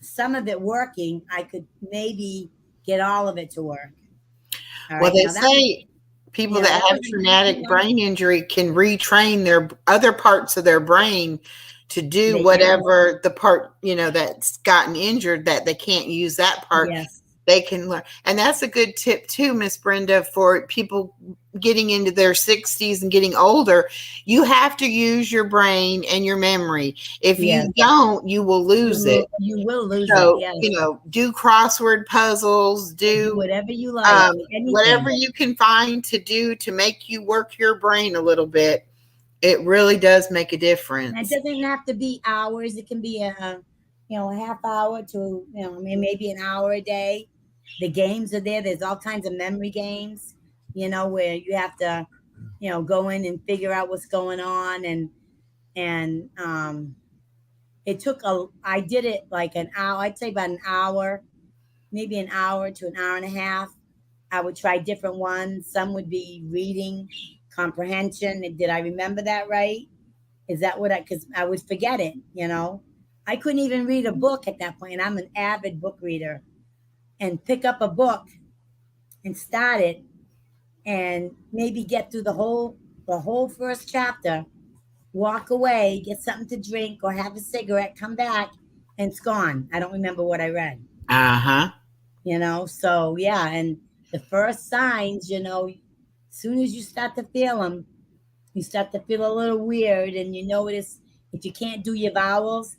some of it working, I could maybe get all of it to work. All Well, right. they Now that say people that that have wasn't, traumatic brain injury can retrain their other parts of their brain to do they can. whatever the part, that's gotten injured that they can't use that part. Yes. They can learn. And that's a good tip too, Miss Brenda, for people getting into their 60s and getting older. You have to use your brain and your memory. If Yes. you don't, you will lose it. You will lose So, it. Yes. do crossword puzzles, Do whatever you like. whatever you can find to do to make you work your brain a little bit. It really does make a And difference. it doesn't have to be hours. It can be a half hour to, maybe an hour a day. The games are there. There's all kinds of memory games, where you have to, go in and figure out what's going on. And it took I did it like an hour. I'd say about an hour, maybe an hour to an hour and a half. I would try different ones. Some would be reading comprehension. Did I remember that right? Is that because I would forget it, I couldn't even read a book at that point. I'm an avid book reader, and pick up a book and start it and maybe get through the whole first chapter, walk away, get something to drink or have a cigarette, come back, and it's gone. I don't remember what I read. Uh-huh. So yeah, and the first signs, as soon as you start to feel them, you start to feel a little weird, and you notice if you can't do your vowels,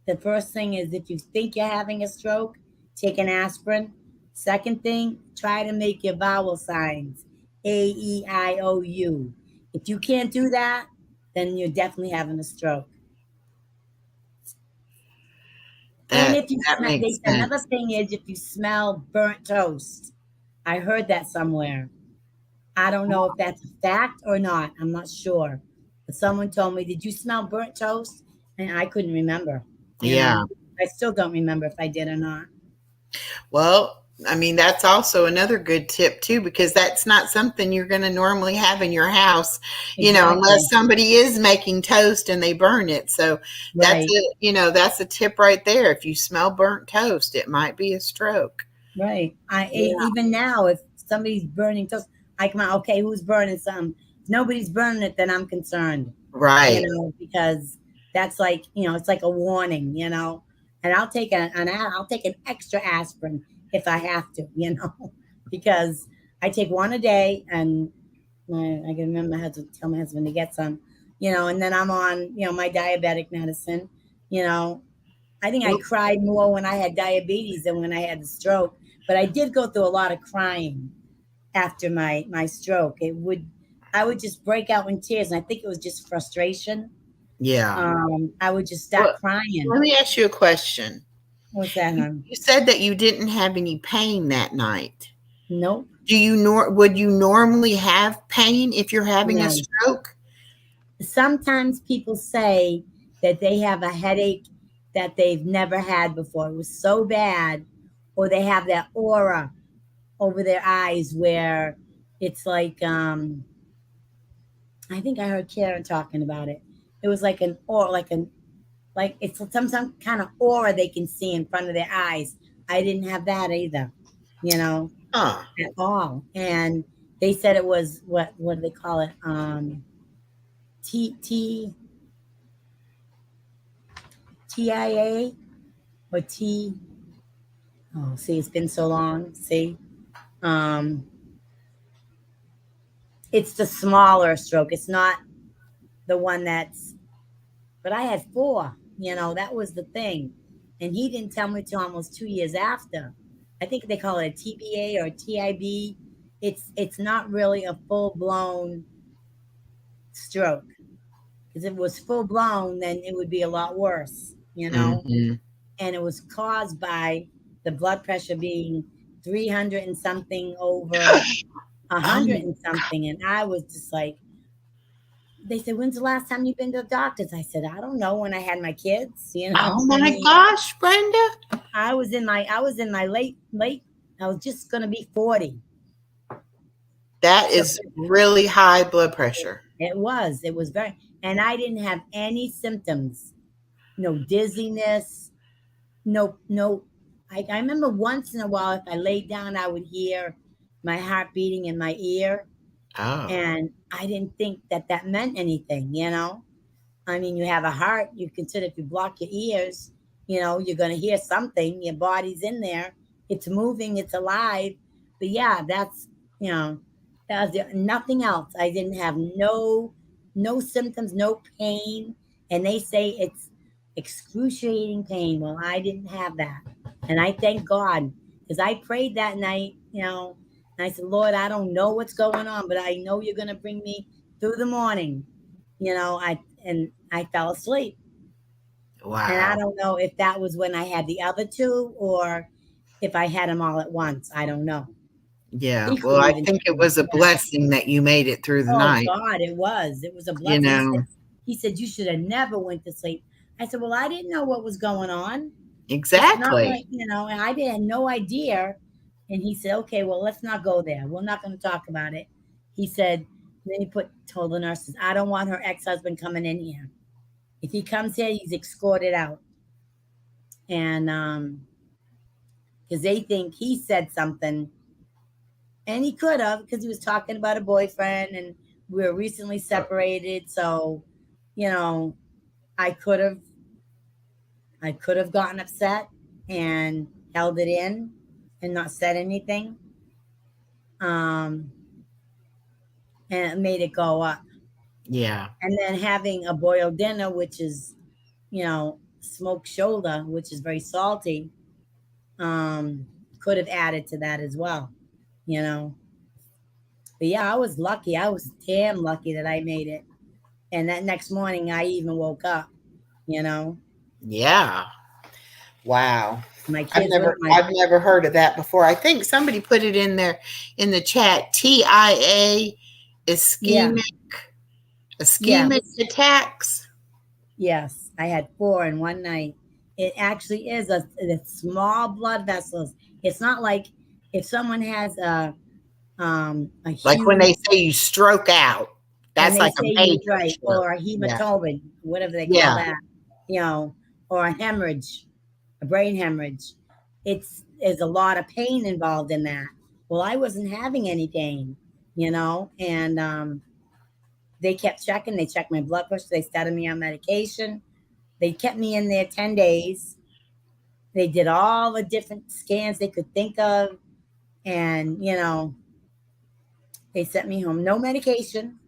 the first thing is if you think you're having a stroke, take an aspirin. Second thing, try to make your vowel signs, A-E-I-O-U. If you can't do that, then you're definitely having a stroke. And if you another thing is if you smell burnt toast. I heard that somewhere. I don't know if that's a fact or not. I'm not sure. But someone told me, did you smell burnt toast? And I couldn't remember. Yeah. I still don't remember if I did or not. Well, I mean, that's also another good tip too, because that's not something you're going to normally have in your house, unless somebody is making toast and they burn it. So that's that's a tip right there. If you smell burnt toast, it might be a stroke. Right. Even now, if somebody's burning toast, I come out, okay, who's burning something? If nobody's burning it, then I'm concerned. Right. Because that's like, it's like a warning, and I'll take an extra aspirin if I have to, because I take one a day, and I can remember tell my husband to get some, and then I'm on, my diabetic medicine, I think I cried more when I had diabetes than when I had the stroke, but I did go through a lot of crying after my stroke. I would just break out in tears, and I think it was just frustration. Yeah. I would just start Well, crying. let me ask you a question. What's that, hon? You said that you didn't have any pain that night. Nope. Would you normally have pain if you're having a No. stroke? Sometimes people say that they have a headache that they've never had before. It was so bad, or they have that aura over their eyes where it's like I think I heard Karen talking about it. It was like an aura, like it's some kind of aura they can see in front of their eyes. I didn't have that either, you know, Huh. at all. And they said it was what do they call it? TIA or T. Oh, see, it's been so long. See, um, it's the smaller stroke. It's not the one that's. But I had 4. You know, that was the thing, and he didn't tell me till almost 2 years after. I think they call it a TBA or TIB. It's not really a full blown stroke, because if it was full blown, then it would be a lot worse. You know, Mhm. and it was caused by the blood pressure being 300 and something over 100 and something. And I was just like, they said, when's the last time you've been to the doctors? I said, I don't know, when I had my kids, you know. Oh I my mean, gosh, Brenda. I was in my late, I was just going to be 40. That So is really high blood pressure. it was very, and I didn't have any symptoms, no dizziness, no. I remember once in a while, if I laid down, I would hear my heart beating in my ear. Oh. And I didn't think that that meant anything, you know? I mean, you have a heart, you consider if you block your ears, you know, you're going to hear something, your body's in there, it's moving, it's alive. But yeah, that's, you know, that was nothing else. I didn't have no symptoms, no pain. And they say it's excruciating pain. Well, I didn't have that. And I thank God, because I prayed that night, you know, and I said, Lord, I don't know what's going on, but I know you're going to bring me through the morning. You know, I fell asleep. And I Wow. don't know if that was when I had the other 2 or if I had them all at once. I don't know. Yeah. He Well, couldn't I even think tell it me. was a Yeah. blessing that you made it through the Oh night. God, it was. It was a You blessing. know, He said you should have never went to sleep. I said, well, I didn't know what was going on. It's not exactly. like, you know, and I had no idea. And he said, okay, well, let's not go there. We're not going to talk about it. He said, then he told the nurses, I don't want her ex-husband coming in here. If he comes here, he's escorted out. And because they think he said something, and he could have, because he was talking about a boyfriend, and we were recently separated. So, you know, I could have gotten upset and held it in and not said anything, and it made it go up. Yeah. And then having a boiled dinner, which is, you know, smoked shoulder, which is very salty, could have added to that as well, you know. But yeah, I was lucky. I was damn lucky that I made it. And that next morning, I even woke up, you know. Yeah. Wow. My I've kids were never I've never heard of that before. I think somebody put it in there in the chat. TIA yeah, yeah, ischemic attacks. yes. I had 4 in one night. It actually is a small blood vessels. It's not like if someone has a Like when huge, they say you stroke out. when That's they like a say you major right, stroke. or a Yeah. hematoma, whatever they call Yeah. that, you know, or a hemorrhage, a brain hemorrhage. There's a lot of pain involved in that. Well, I wasn't having any pain, you know, and they kept checking. They checked my blood pressure. They started me on medication. They kept me in there 10 days. They did all the different scans they could think of. And, you know, they sent me home. No medication.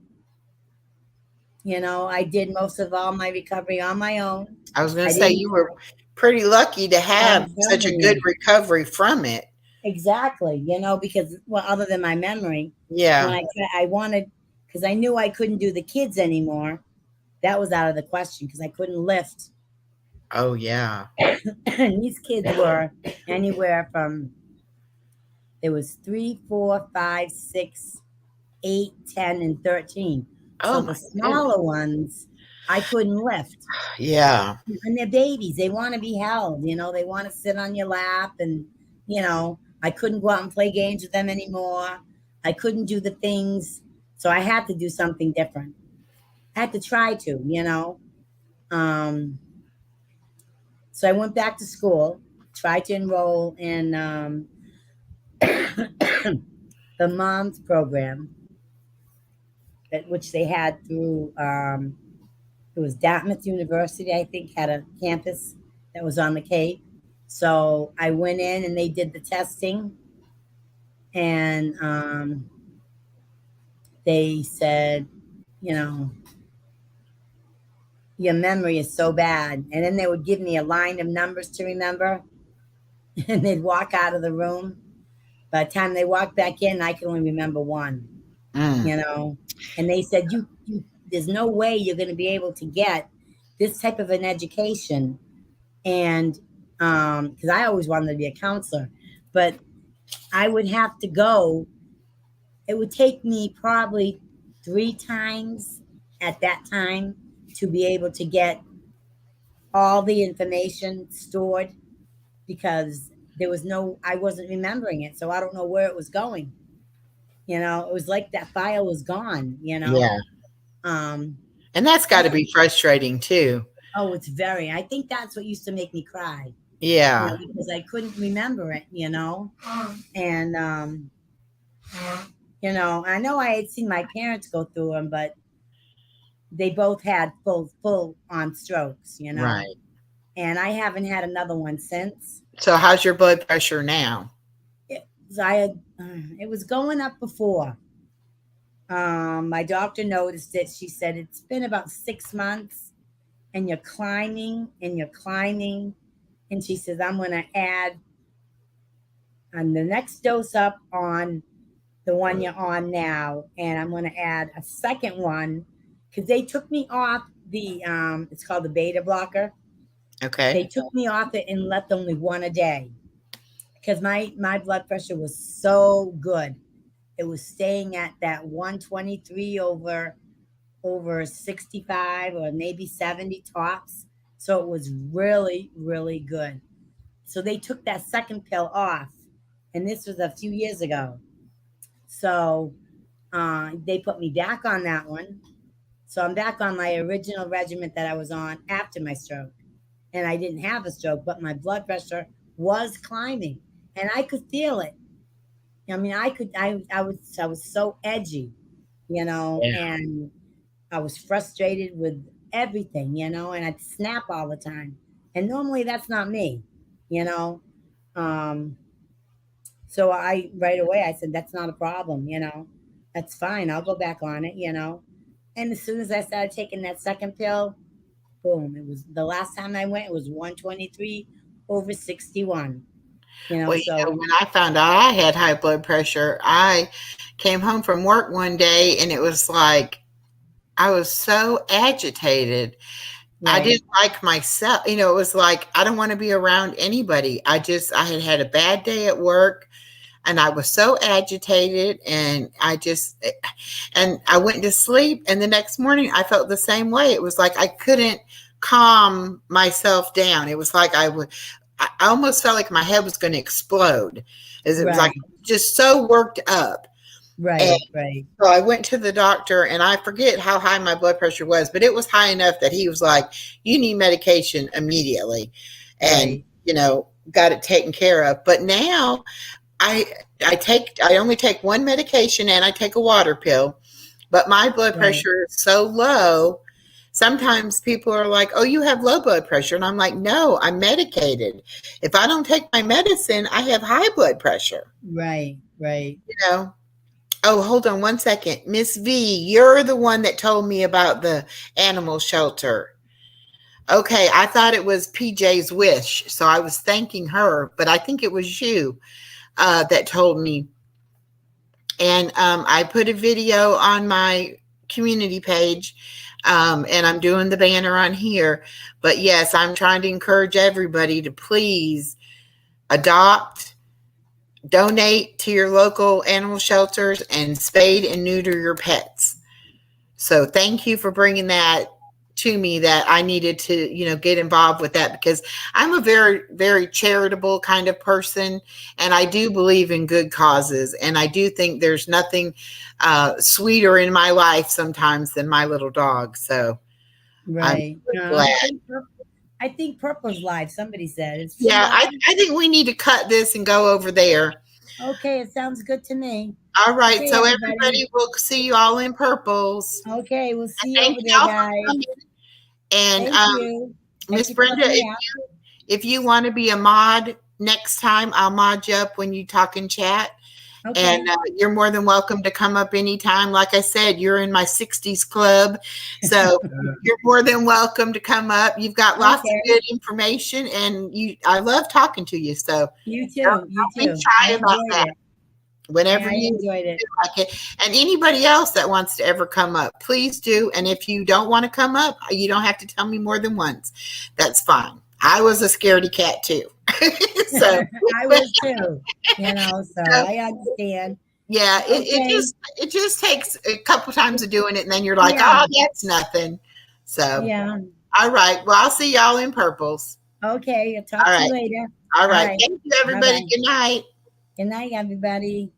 You know, I did most of all my recovery on my own. I was going I to say didn't, you were pretty lucky to I'm have such a telling good you. recovery from it. Exactly. You know, because, well, other than my memory, when Yeah. I wanted, because I knew I couldn't do the kids anymore. that was out of the question because I couldn't lift. Oh, yeah. And these kids were anywhere from, there was 3, 4, 5, 6, 8, 10, and 13. Oh, So my the smaller ones, I couldn't lift. Yeah. And they're babies. They want to be held. You know, they want to sit on your lap. And, you know, I couldn't go out and play games with them anymore. I couldn't do the things. So I had to do something different. I had to try to, you know. So I went back to school, tried to enroll in the mom's program, which they had through, it was Dartmouth University, I think, had a campus that was on the Cape. So I went in and they did the testing. And they said, you know, your memory is so bad. And then they would give me a line of numbers to remember. And they'd walk out of the room. By the time they walked back in, I could only remember one, you know. And they said, you there's no way you're going to be able to get this type of an education. And because I always wanted to be a counselor, but I would have to go. It would take me probably 3 times at that time to be able to get all the information stored, because there was I wasn't remembering it. So I don't know where it was going. You know, it was like that file was gone, you know? Yeah. And that's got to be frustrating too. Oh, it's very, I think that's what used to make me cry. Yeah. You know, because I couldn't remember it, you know? And, you know, I know I had seen my parents go through them, but they both had full on strokes, you know? Right. And I haven't had another one since. So how's your blood pressure now? It was going up before. My doctor noticed it. She said, it's been about 6 months and you're climbing and you're climbing. And she says, I'm going to add on the next dose up on the one you're on now. And I'm going to add a second one because they took me off the, it's called the beta blocker. Okay. They took me off it and left only one a day because my blood pressure was so good. It was staying at that 123 over 65 or maybe 70 tops. So it was really, really good. So they took that second pill off, and this was a few years ago. So they put me back on that one. So I'm back on my original regimen that I was on after my stroke. And I didn't have a stroke, but my blood pressure was climbing and I could feel it. I mean, I was so edgy, you know, and I was frustrated with everything, you know, and I'd snap all the time. And normally that's not me, you know. So right away, I said, that's not a problem, you know, that's fine. I'll go back on it, you know. And as soon as I started taking that second pill, boom, it was the last time I went, it was 123 over 61. You know, well, so you know, when I found out I had high blood pressure, I came home from work one day and it was like I was so agitated. Right. I didn't like myself. You know, it was like I don't want to be around anybody. I had a bad day at work and I was so agitated and I went to sleep, and the next morning I felt the same way. It was like I couldn't calm myself down. It was like I almost felt like my head was going to explode. It was like just so worked up. Right. So I went to the doctor, and I forget how high my blood pressure was, but it was high enough that he was like, you need medication immediately. And, you know, got it taken care of. But now I only take one medication and I take a water pill, but my blood pressure is so low. Sometimes people are like, oh, you have low blood pressure. And I'm like, no, I'm medicated. If I don't take my medicine, I have high blood pressure. Right. You know? Oh, hold on one second. Miss V, you're the one that told me about the animal shelter. Okay, I thought it was PJ's Wish. So I was thanking her, but I think it was you that told me. And I put a video on my community page And I'm doing the banner on here. But yes, I'm trying to encourage everybody to please adopt, donate to your local animal shelters, and spade and neuter your pets. So thank you for bringing that to me, that I needed to, get involved with that, because I'm a very, very charitable kind of person, and I do believe in good causes. And I do think there's nothing sweeter in my life sometimes than my little dog. So Right. I'm glad. I think Purple's live. Somebody said it's. Yeah, I think we need to cut this and go over there. Okay, it sounds good to me. All right, Okay, so everybody. everybody will see you all in purples. Okay, we'll see you Thank over y'all there, for guys. coming. And Thank you. Miss Brenda, if you want to be a mod next time, I'll mod you up when you talk in chat. Okay. And you're more than welcome to come up anytime. Like I said, you're in my 60s club. So you're more than welcome to come up. You've got lots of good information, and I love talking to you. So you too. Don't be shy about that. Whenever you enjoyed it. Like it. And anybody else that wants to ever come up, please do. And if you don't want to come up, you don't have to tell me more than once. That's fine. I was a scaredy cat too. So I was too, so I understand. Yeah, it just takes a couple times of doing it, and then you're like, oh, that's nothing. So yeah. All right. Well, I'll see y'all in purples. Okay, I'll talk to you later. All right. Thank you, everybody. Bye-bye. Good night. Good night, everybody.